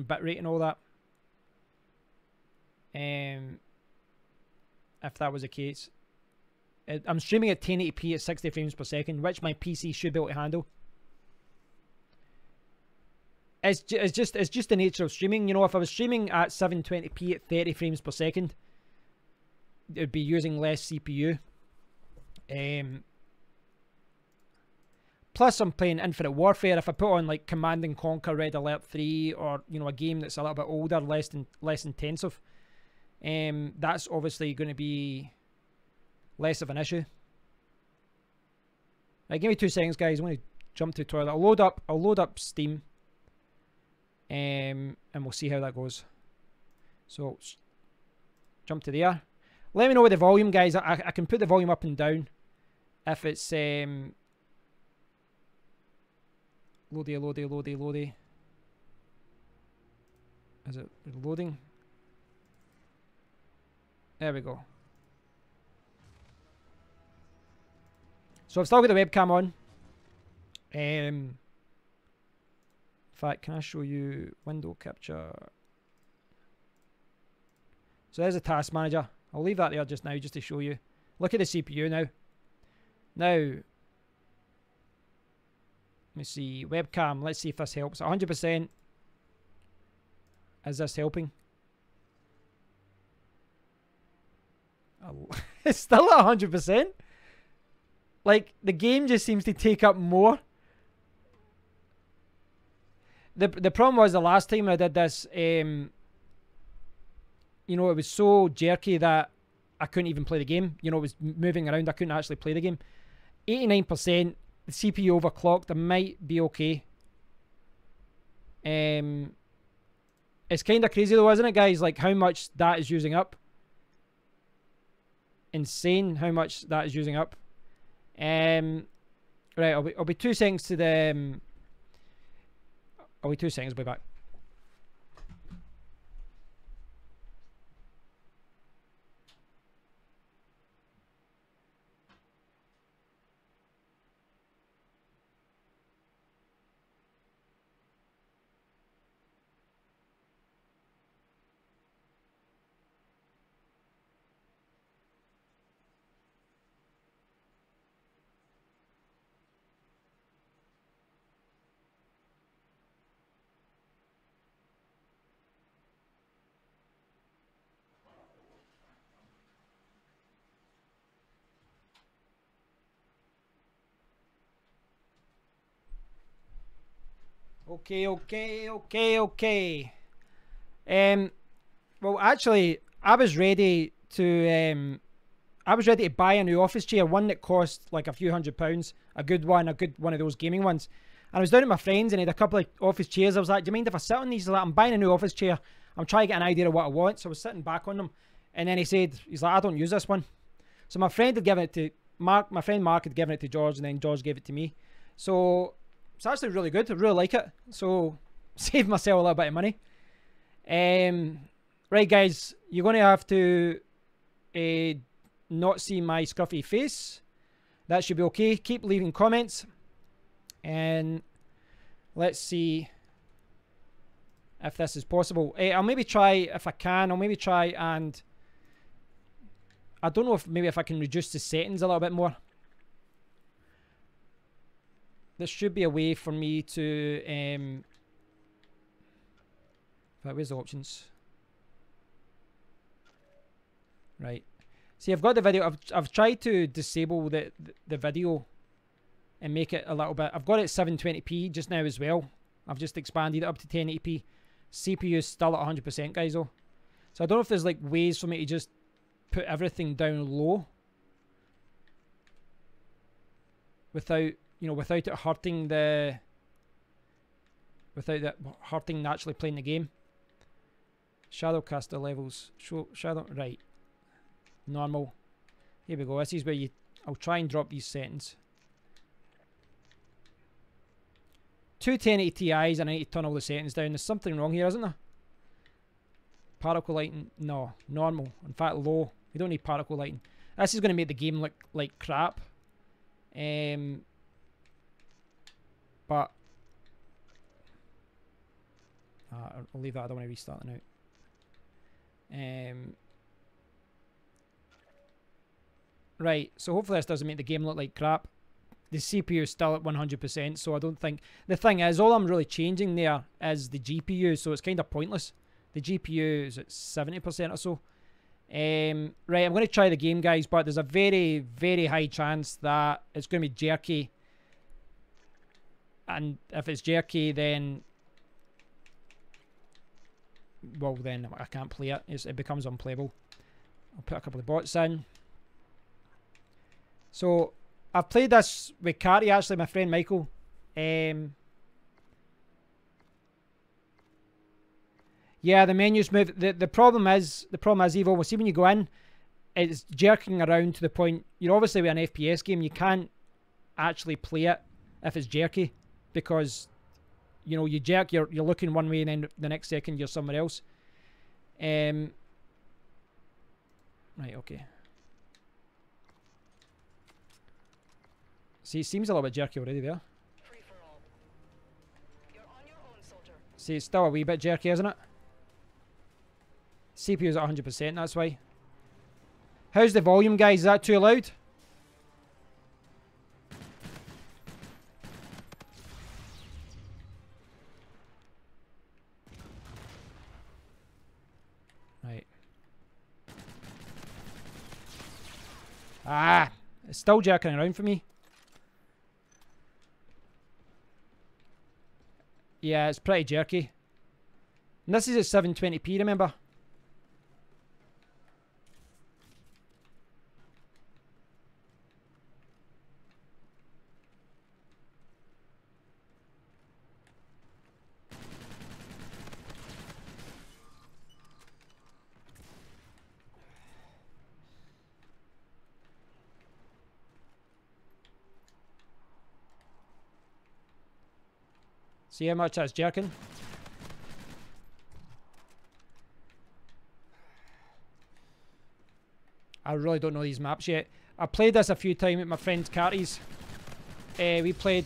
bit rate and all that. If that was the case, I'm streaming at 1080p at 60 frames per second, which my PC should be able to handle. It's just the nature of streaming. You know, if I was streaming at 720p at 30 frames per second, it would be using less CPU. Plus, I'm playing Infinite Warfare. If I put on like Command and Conquer Red Alert 3, or you know, a game that's a little bit older, less intensive, that's obviously going to be less of an issue. Right, give me 2 seconds, guys. I'm going to jump to the toilet. I'll load up Steam, and we'll see how that goes. So, jump to there. Let me know with the volume, guys. I can put the volume up and down if it's loady. Is it loading? There we go. So I've still got the webcam on. In fact, can I show you window capture? So there's a task manager. I'll leave that there just now, just to show you. Look at the CPU now. Now, let me see, webcam. Let's see if this helps. 100%. Is this helping? Oh, it's still at 100%. Like, the game just seems to take up more. The problem was the last time I did this, you know, it was so jerky that I couldn't even play the game. You know, it was moving around. I couldn't actually play the game. 89%. The CPU overclocked. I might be okay. It's kind of crazy though, isn't it, guys? Like how much that is using up. Insane how much that is using up. Right, I'll be 2 seconds to the. I'll be 2 seconds. I'll be back. Okay. Well, actually, I was ready to buy a new office chair, one that cost like a few £100, a good one of those gaming ones. And I was down at my friends and he had a couple of office chairs. I was like, do you mind if I sit on these? He's like, I'm buying a new office chair. I'm trying to get an idea of what I want. So I was sitting back on them. And then he's like, I don't use this one. So my friend had given it to Mark. My friend Mark had given it to George, and then George gave it to me. So it's actually really good. I really like it. So saved myself a little bit of money. Right, guys, you're going to have to not see my scruffy face. That should be okay. Keep leaving comments. And let's see if this is possible. I'll maybe try, if I can, I'll maybe try and... I don't know if I can reduce the settings a little bit more. There should be a way for me to... where's the options? Right. See, I've got the video. I've tried to disable the video and make it a little bit. I've got it 720p just now as well. I've just expanded it up to 1080p. CPU is still at 100%, guys, though. So I don't know if there's like ways for me to just put everything down low without, without it hurting hurting naturally playing the game. Shadowcaster levels. Right. Normal. Here we go. This is where I'll try and drop these settings. Two 1080 Ti's and I need to turn all the settings down. There's something wrong here, isn't there? Particle lighting. No. Normal. In fact, low. We don't need particle lighting. This is going to make the game look like crap. But I'll leave that. I don't want to restart it now. Right, so hopefully this doesn't make the game look like crap. The CPU is still at 100%, so I don't think... The thing is, all I'm really changing there is the GPU, so it's kind of pointless. The GPU is at 70% or so. Right, I'm going to try the game, guys, but there's a very, very high chance that it's going to be jerky. And if it's jerky, then... Well, then I can't play it. It becomes unplayable. I'll put a couple of bots in. So, I've played this with Carty, actually, my friend Michael. Yeah, the menus move. The problem is, Evo, well, see when you go in, it's jerking around to the point, you're obviously with an FPS game, you can't actually play it if it's jerky, because, you jerk, you're looking one way and then the next second you're somewhere else. Right, okay. See, it seems a little bit jerky already there. You're on your own, soldier. See, it's still a wee bit jerky, isn't it? CPU's at 100%, that's why. How's the volume, guys? Is that too loud? Right. Ah! It's still jerking around for me. Yeah, it's pretty jerky. And this is at 720p, remember? See how much that's jerking? I really don't know these maps yet. I played this a few times with my friend Carty's. I played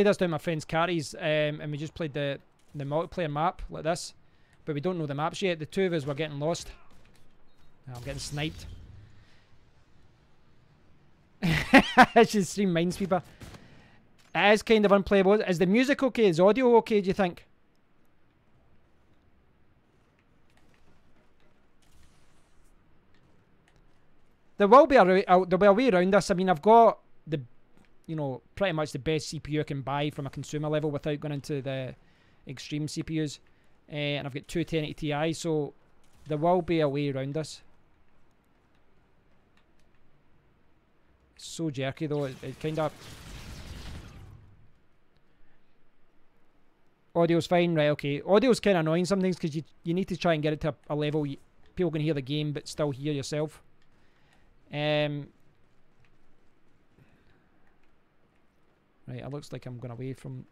this down my friend's Carty's, and we just played the multiplayer map like this, but we don't know the maps yet. The two of us were getting lost. I'm getting sniped. I should stream Minesweeper. It is kind of unplayable. Is the music okay? Is the audio okay, do you think? There will be there'll be a way around this. I mean, I've got the, you know, pretty much the best CPU I can buy from a consumer level without going into the extreme CPUs, and I've got two 1080 Ti, so there will be a way around this. It's so jerky though. It kind of. Audio's fine, right? Okay. Audio's kind of annoying sometimes because you need to try and get it to a level people can hear the game but still hear yourself. Right, it looks like I'm going away from.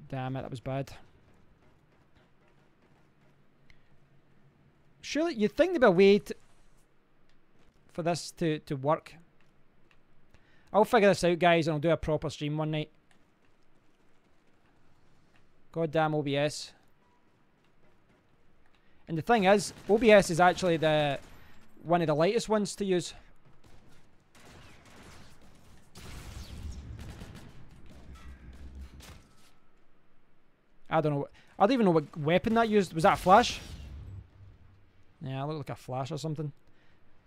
Damn it, that was bad. Surely you'd think there'd be a way for this to work. I'll figure this out, guys, and I'll do a proper stream one night. Goddamn OBS. And the thing is, OBS is actually one of the lightest ones to use. I don't know. I don't even know what weapon that used. Was that a flash? Yeah, it looked like a flash or something.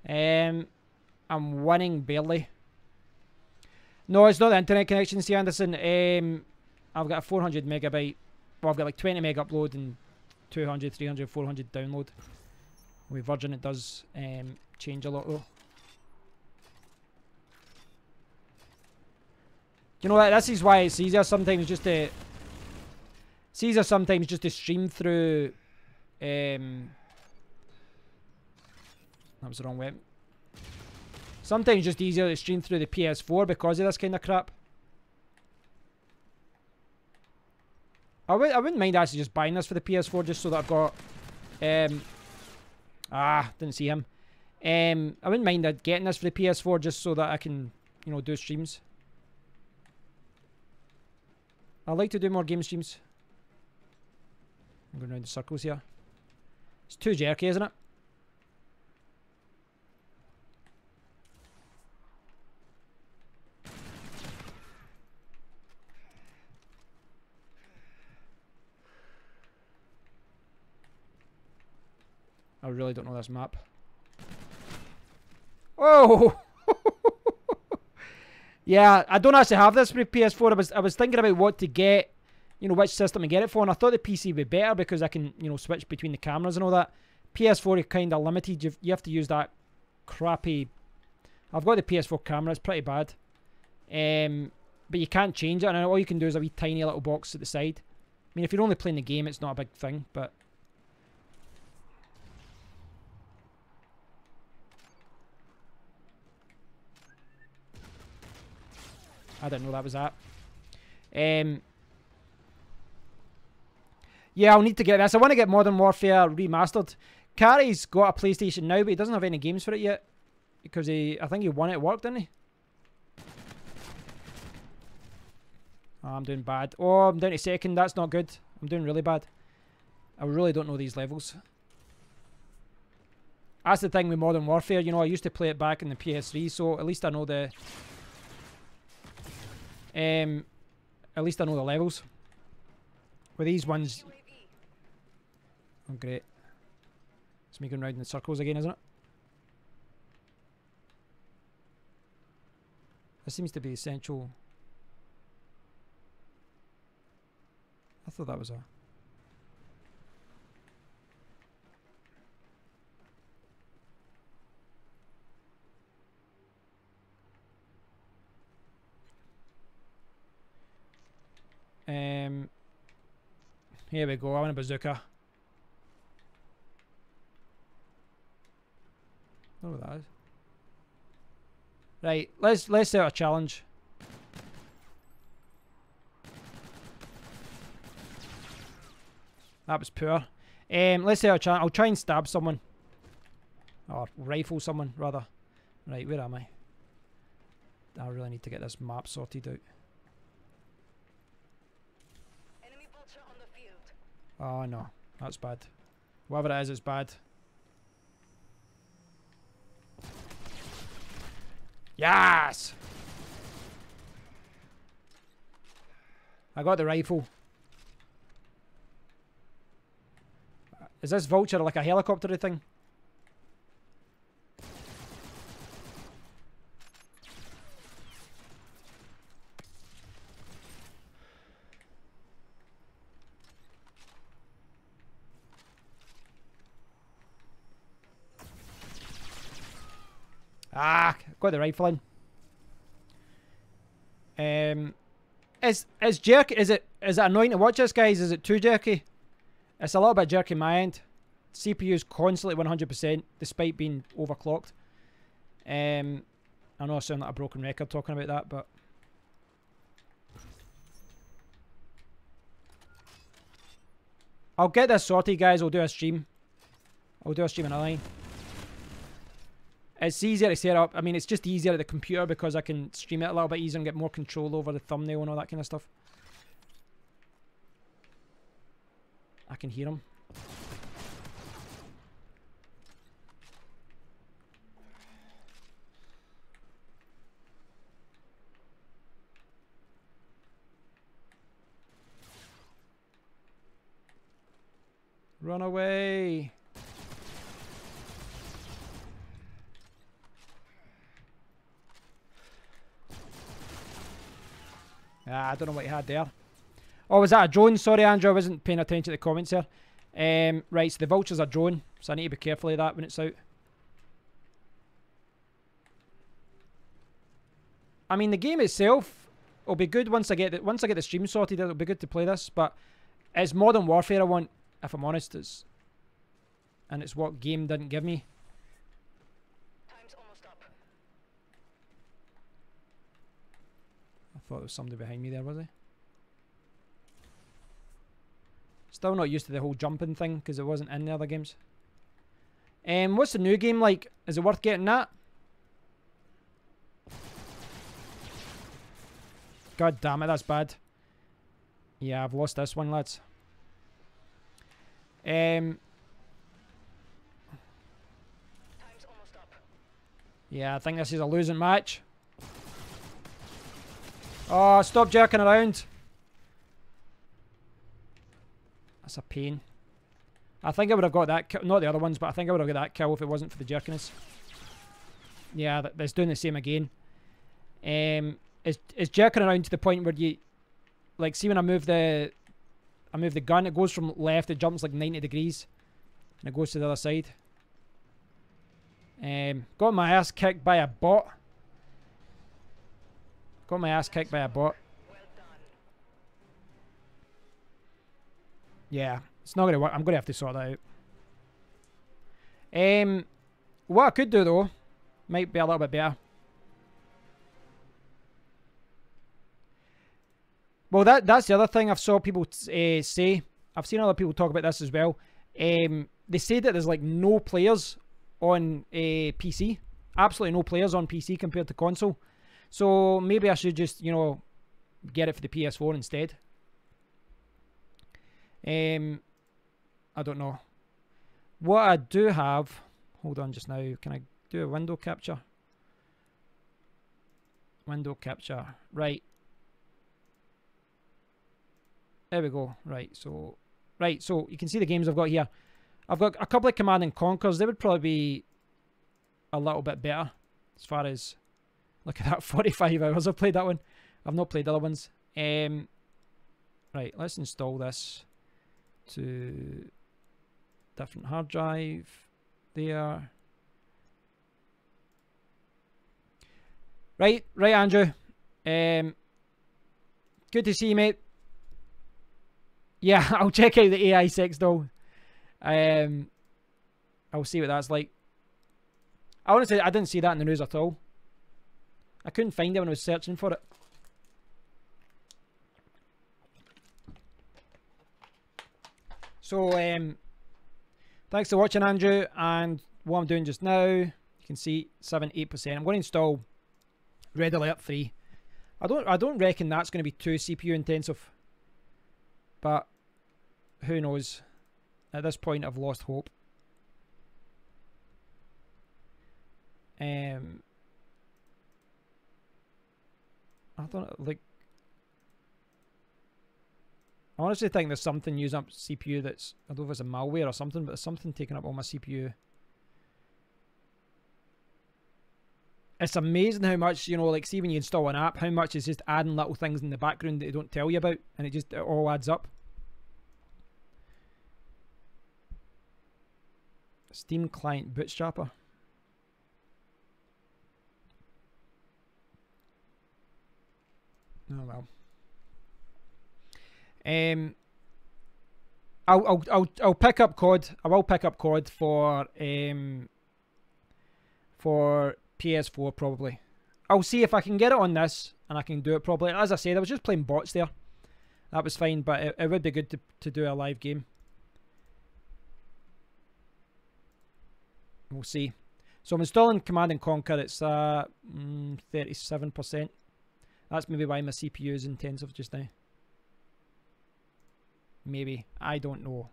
I'm winning barely. No, it's not the internet connection, see, Anderson. I've got a 400 megabyte. Well, I've got like 20 meg upload and 200, 300, 400 download. With Virgin, it does change a lot though. You know what? This is why it's easier sometimes just to. It's easier sometimes just to stream through. That was the wrong weapon. Sometimes just easier to stream through the PS4 because of this kind of crap. I wouldn't mind actually just buying this for the PS4 just so that I've got. Didn't see him. I wouldn't mind getting this for the PS4 just so that I can, you know, do streams. I like to do more game streams. I'm going around the circles here. It's too jerky, isn't it? I really don't know this map. Oh! Yeah, I don't actually have this for PS4. I was thinking about what to get, you know, which system to get it for, and I thought the PC would be better because I can, you know, switch between the cameras and all that. PS4 is kind of limited. You have to use that crappy. I've got the PS4 camera. It's pretty bad. But you can't change it, and all you can do is a wee tiny little box at the side. I mean, if you're only playing the game, it's not a big thing, but. I didn't know that was that. Yeah, I'll need to get this. I want to get Modern Warfare Remastered. Carrie's got a PlayStation now, but he doesn't have any games for it yet. Because I think he won it at work, didn't he? Oh, I'm doing bad. Oh, I'm down to second. That's not good. I'm doing really bad. I really don't know these levels. That's the thing with Modern Warfare. You know, I used to play it back in the PS3, so at least I know the... at least I know the levels. With these ones... Oh, great. It's me going round in circles again, isn't it? This seems to be essential. I thought that was a... Here we go. I want a bazooka. I don't know what that is. Right, let's set a challenge. That was poor. Let's set a challenge. I'll try and stab someone. Or rifle someone, rather. Right, where am I? I really need to get this map sorted out. Oh no, that's bad. Whatever it is, it's bad. Yes! I got the rifle. Is this vulture like a helicopter thing? Ah, got the rifle in. Is jerky? Is it annoying to watch this, guys? Is it too jerky? It's a little bit jerky on my end. CPU's constantly 100% despite being overclocked. I know I sound like a broken record talking about that, but I'll get this sorted, guys. I'll do a stream. I'll do a stream in a line. It's easier to set up. I mean, it's just easier at the computer because I can stream it a little bit easier and get more control over the thumbnail and all that kind of stuff. I can hear him. Run away. Ah, I don't know what he had there. Oh, was that a drone? Sorry, Andrew, I wasn't paying attention to the comments here. Right, so the vulture's a drone, so I need to be careful of that when it's out. I mean, the game itself will be good once I get the stream sorted. It'll be good to play this, but it's Modern Warfare I want, if I'm honest. And it's what game didn't give me. Time's almost up. I thought there was somebody behind me there, was he? Still not used to the whole jumping thing because it wasn't in the other games. What's the new game like? Is it worth getting that? God damn it, that's bad. Yeah, I've lost this one, lads. Time's almost up. Yeah, I think this is a losing match. Oh, stop jerking around. That's a pain. I think I would have got that kill. Not the other ones, but I think I would have got that kill if it wasn't for the jerkiness. Yeah, that's doing the same again. It's jerking around to the point where you... Like, see when I move the gun, it goes from left, it jumps like 90 degrees. And it goes to the other side. Got my ass kicked by a bot. Got my ass kicked by a bot. Well done. Yeah, it's not going to work. I'm going to have to sort that out. What I could do, though, might be a little bit better. Well, that's the other thing I've saw people say. I've seen other people talk about this as well. They say that there's like no players on PC. Absolutely no players on PC compared to console. So maybe I should just, you know, get it for the PS4 instead. I don't know. What I do have... Hold on just now. Can I do a window capture? Window capture. Right. There we go. Right, so you can see the games I've got here. I've got a couple of Command and Conquers. They would probably be a little bit better as far as... Look at that, 45 hours I've played that one. I've not played other ones. Right, let's install this to different hard drive there. Right, Andrew. Good to see you, mate. Yeah, I'll check out the AI sex doll. I'll see what that's like. I honestly, I didn't see that in the news at all. I couldn't find it when I was searching for it. So, thanks for watching, Andrew. And what I'm doing just now, you can see 7-8%. I'm going to install Red Alert 3. I don't reckon that's going to be too CPU intensive. But who knows? At this point, I've lost hope. I don't like. I honestly think there's something using up CPU that's, I don't know if it's a malware or something, but there's something taking up all my CPU. It's amazing how much, you know, like see when you install an app, how much is just adding little things in the background that they don't tell you about, and it all adds up. Steam client bootstrapper. Oh well. I'll pick up COD. I will pick up COD for PS4 probably. I'll see if I can get it on this and I can do it probably. As I said, I was just playing bots there. That was fine, but it would be good to do a live game. We'll see. So I'm installing Command and Conquer. It's 37%. That's maybe why my CPU is intensive just now. Maybe. I don't know.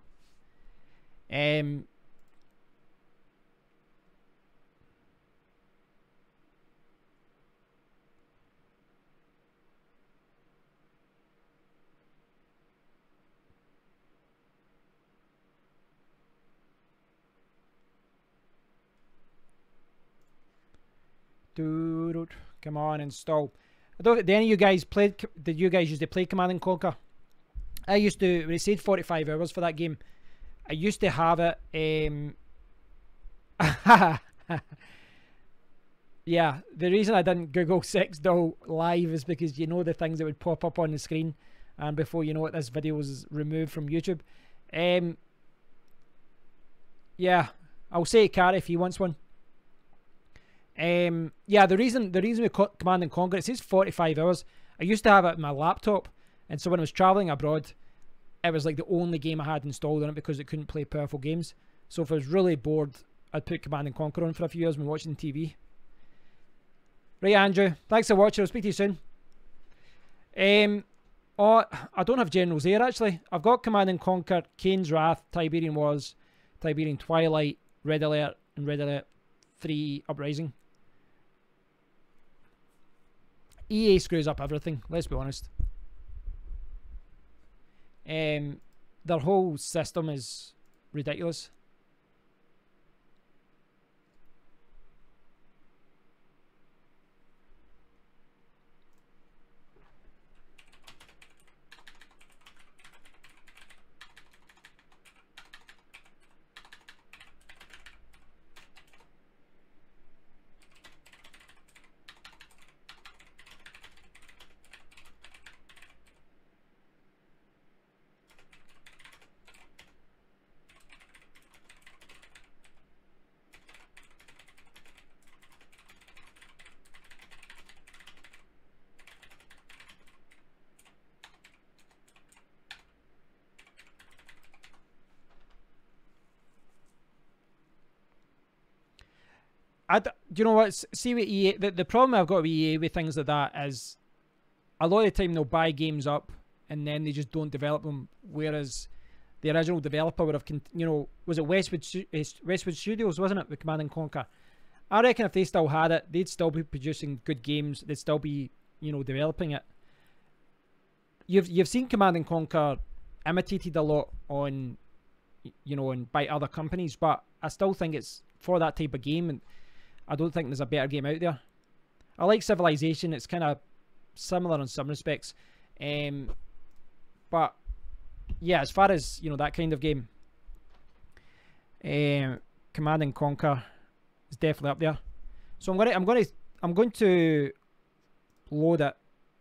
Dude, come on, install. I don't. Did any of you guys played? Did you guys used to play Command and Conquer? I used to. When it said 45 hours for that game, I used to have it. Yeah, the reason I didn't Google sex doll live is because you know the things that would pop up on the screen, and before you know it, this video was removed from YouTube. Yeah, I'll say to Carrie if he wants one. Yeah, the reason we Command and Conquer, it says 45 hours. I used to have it on my laptop, and so when I was traveling abroad, it was like the only game I had installed on it because it couldn't play powerful games. So if I was really bored, I'd put Command and Conquer on for a few years when watching TV. Right, Andrew, thanks for watching. I'll speak to you soon. Oh, I don't have Generals here actually. I've got Command and Conquer, Kane's Wrath, Tiberian Wars, Tiberian Twilight, Red Alert, and Red Alert 3 Uprising. EA screws up everything, let's be honest. Their whole system is ridiculous. Do you know what? See with EA, the problem I've got with EA with things like that is a lot of the time they'll buy games up and then they just don't develop them. Whereas the original developer would have, you know, was it Westwood Studios, wasn't it, with Command and Conquer? I reckon if they still had it, they'd still be producing good games. They'd still be, you know, developing it. You've seen Command and Conquer imitated a lot on, you know, by other companies, but I still think it's for that type of game, and I don't think there's a better game out there. I like Civilization. It's kind of similar in some respects. But yeah, as far as, you know, that kind of game, Command and Conquer is definitely up there. So I'm going to load it,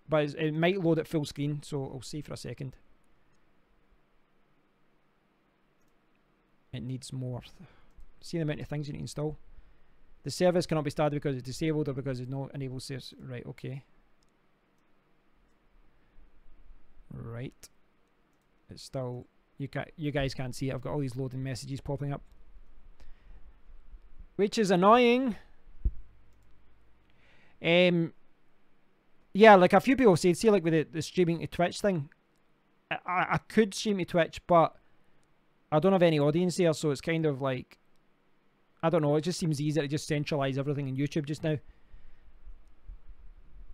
but it might load it full screen, so I'll see for a second. It needs more. See the amount of things you need to install. The service cannot be started because it's disabled or because it's not enabled service. Right, okay. Right. It's still, you guys can't see it. I've got all these loading messages popping up, which is annoying. Yeah, like a few people said, see, like with the streaming to Twitch thing, I could stream to Twitch, but I don't have any audience there, so it's kind of like, I don't know, it just seems easier to just centralize everything in YouTube just now.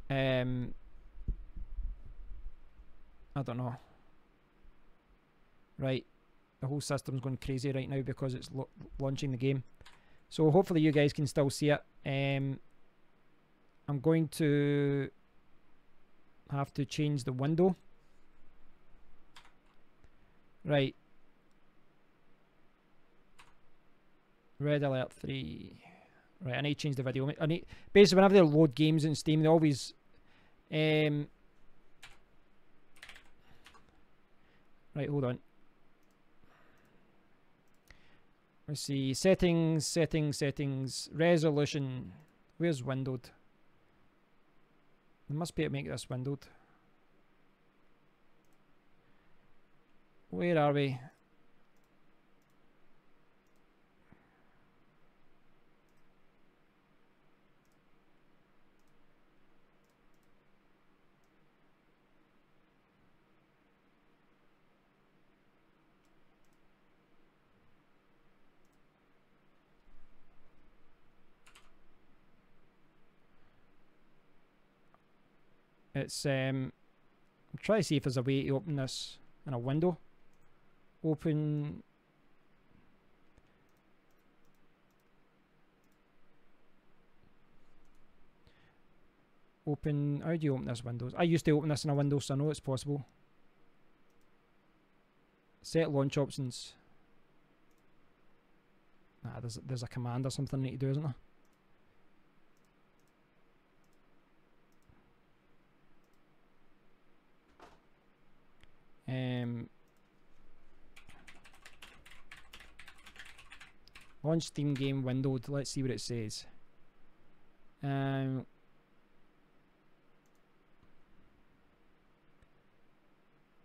I don't know. Right, the whole system's going crazy right now because it's launching the game. So hopefully you guys can still see it. I'm going to have to change the window. Right. Red alert 3. Right, I need to change the video. I need basically whenever they load games in Steam, they always right, hold on. Let's see. Settings, settings, settings. Resolution. Where's windowed? There must be to make this windowed. Where are we? It's I'm trying to see if there's a way to open this in a window. Open. Open. How do you open this Windows? I used to open this in a window, so I know it's possible. Set launch options. Nah, there's a command or something I need to do, isn't there? Launch Steam game windowed. Let's see what it says.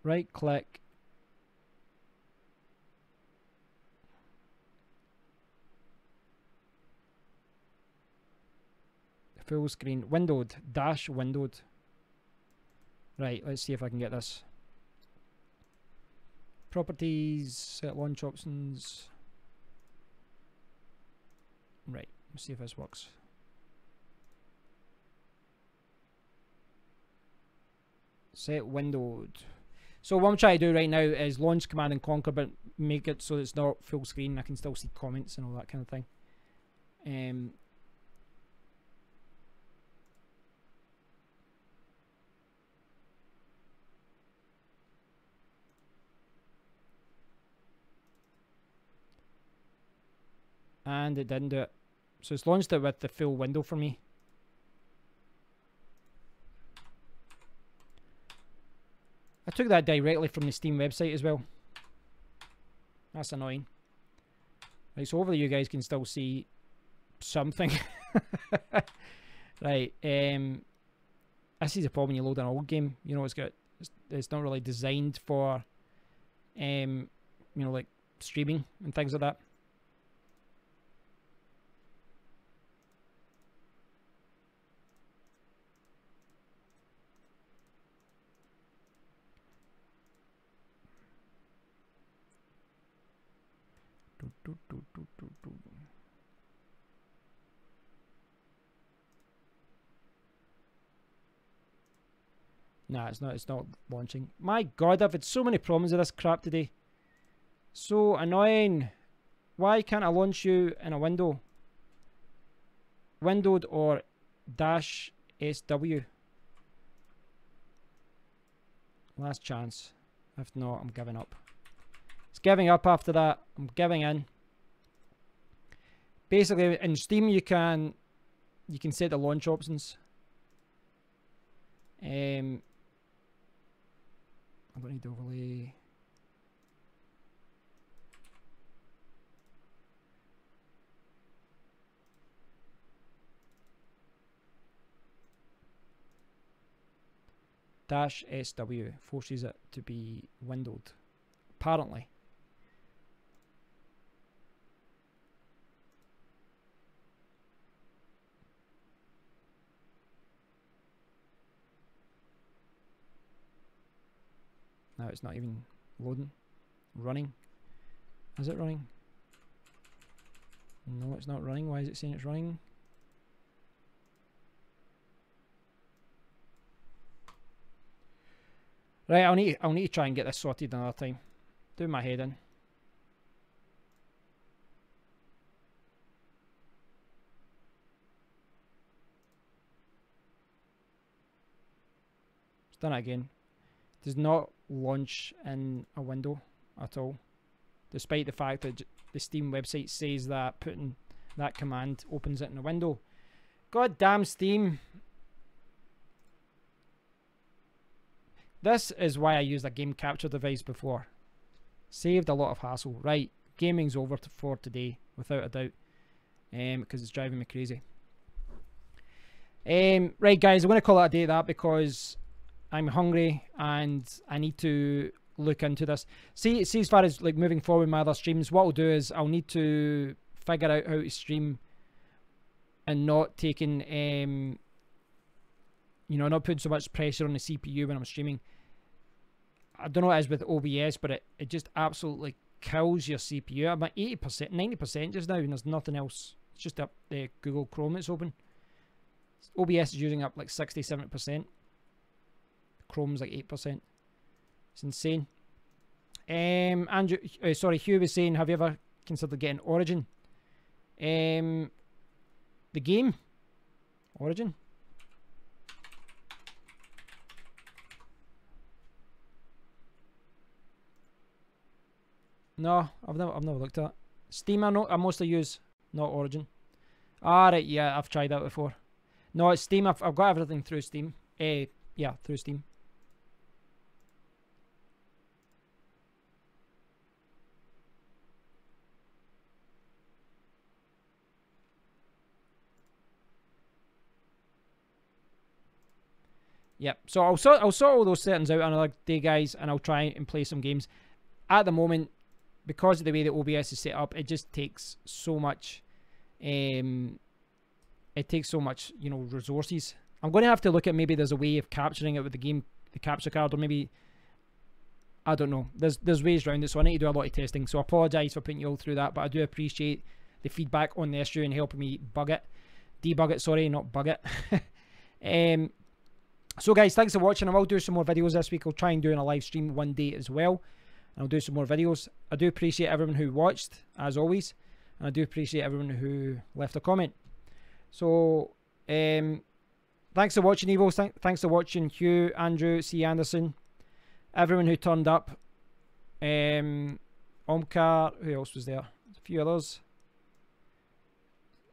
Right click. Full screen. Windowed. Dash windowed. Right, let's see if I can get this. Properties. Set launch options. Right, let's see if this works. Set windowed. So what I'm trying to do right now is launch Command and Conquer, but make it so it's not full screen. I can still see comments and all that kind of thing. And it didn't do it. So it's launched it with the full window for me. I took that directly from the Steam website as well. That's annoying. Right, so hopefully you guys can still see something. Right, this is a problem when you load an old game. You know, it's not really designed for, you know, like streaming and things like that. Nah, it's not launching. My god, I've had so many problems with this crap today. So annoying. Why can't I launch you in a window? Windowed or dash SW. Last chance. If not, I'm giving up. It's giving up after that. I'm giving in. Basically, in Steam you can set the launch options. I don't need to overlay. Dash SW forces it to be windowed. Apparently. Now it's not even loading. Running. Is it running? No, it's not running. Why is it saying it's running? Right, I'll need to try and get this sorted another time. doing my head in. It's done it again. Does not launch in a window at all, despite the fact that the Steam website says that putting that command opens it in a window. God damn Steam. This is why I used a game capture device before. Saved a lot of hassle. Right, gaming's over for today, without a doubt, because it's driving me crazy. Right guys, I'm going to call it a day at that because I'm hungry and I need to look into this. See as far as like moving forward with my other streams, what I'll do is I'll need to figure out how to stream and not taking you know, not putting so much pressure on the CPU when I'm streaming. I don't know what it is with OBS, but it just absolutely kills your CPU. I'm at 80%, 90% just now, and there's nothing else. It's just up the Google Chrome that's open. OBS is using up like 60-70%. Chrome's like 8%. It's insane. Andrew, sorry, Hugh was saying, have you ever considered getting Origin? The game? Origin? No, I've never looked at it. Steam I mostly use, not Origin. Right, yeah, I've tried that before. No, it's Steam. I've got everything through Steam. Yeah, through Steam. Yep. So I'll sort all those settings out another day, guys, and I'll try and play some games. At the moment, because of the way that OBS is set up, it just takes so much. It takes so much, you know, resources. I'm going to have to look at maybe there's a way of capturing it with the capture card, or maybe I don't know. There's ways around it, so I need to do a lot of testing. So I apologise for putting you all through that, but I do appreciate the feedback on the issue and helping me debug it. Sorry, not bug it. So guys, thanks for watching. I will do some more videos this week. I'll try and do a live stream one day as well. And I'll do some more videos. I do appreciate everyone who watched, as always. And I do appreciate everyone who left a comment. So, thanks for watching, Evo. Thanks for watching, Hugh, Andrew, C. Anderson. Everyone who turned up. Omkar. Who else was there? A few others.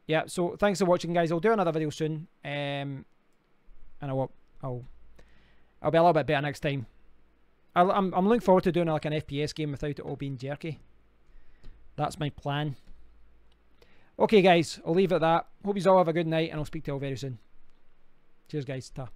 Yeah, so thanks for watching, guys. I'll do another video soon. And I'll be a little bit better next time. I'm looking forward to doing like an FPS game without it all being jerky. That's my plan. Okay, guys, I'll leave it at that. Hope you all have a good night, and I'll speak to you all very soon. Cheers, guys. Ta.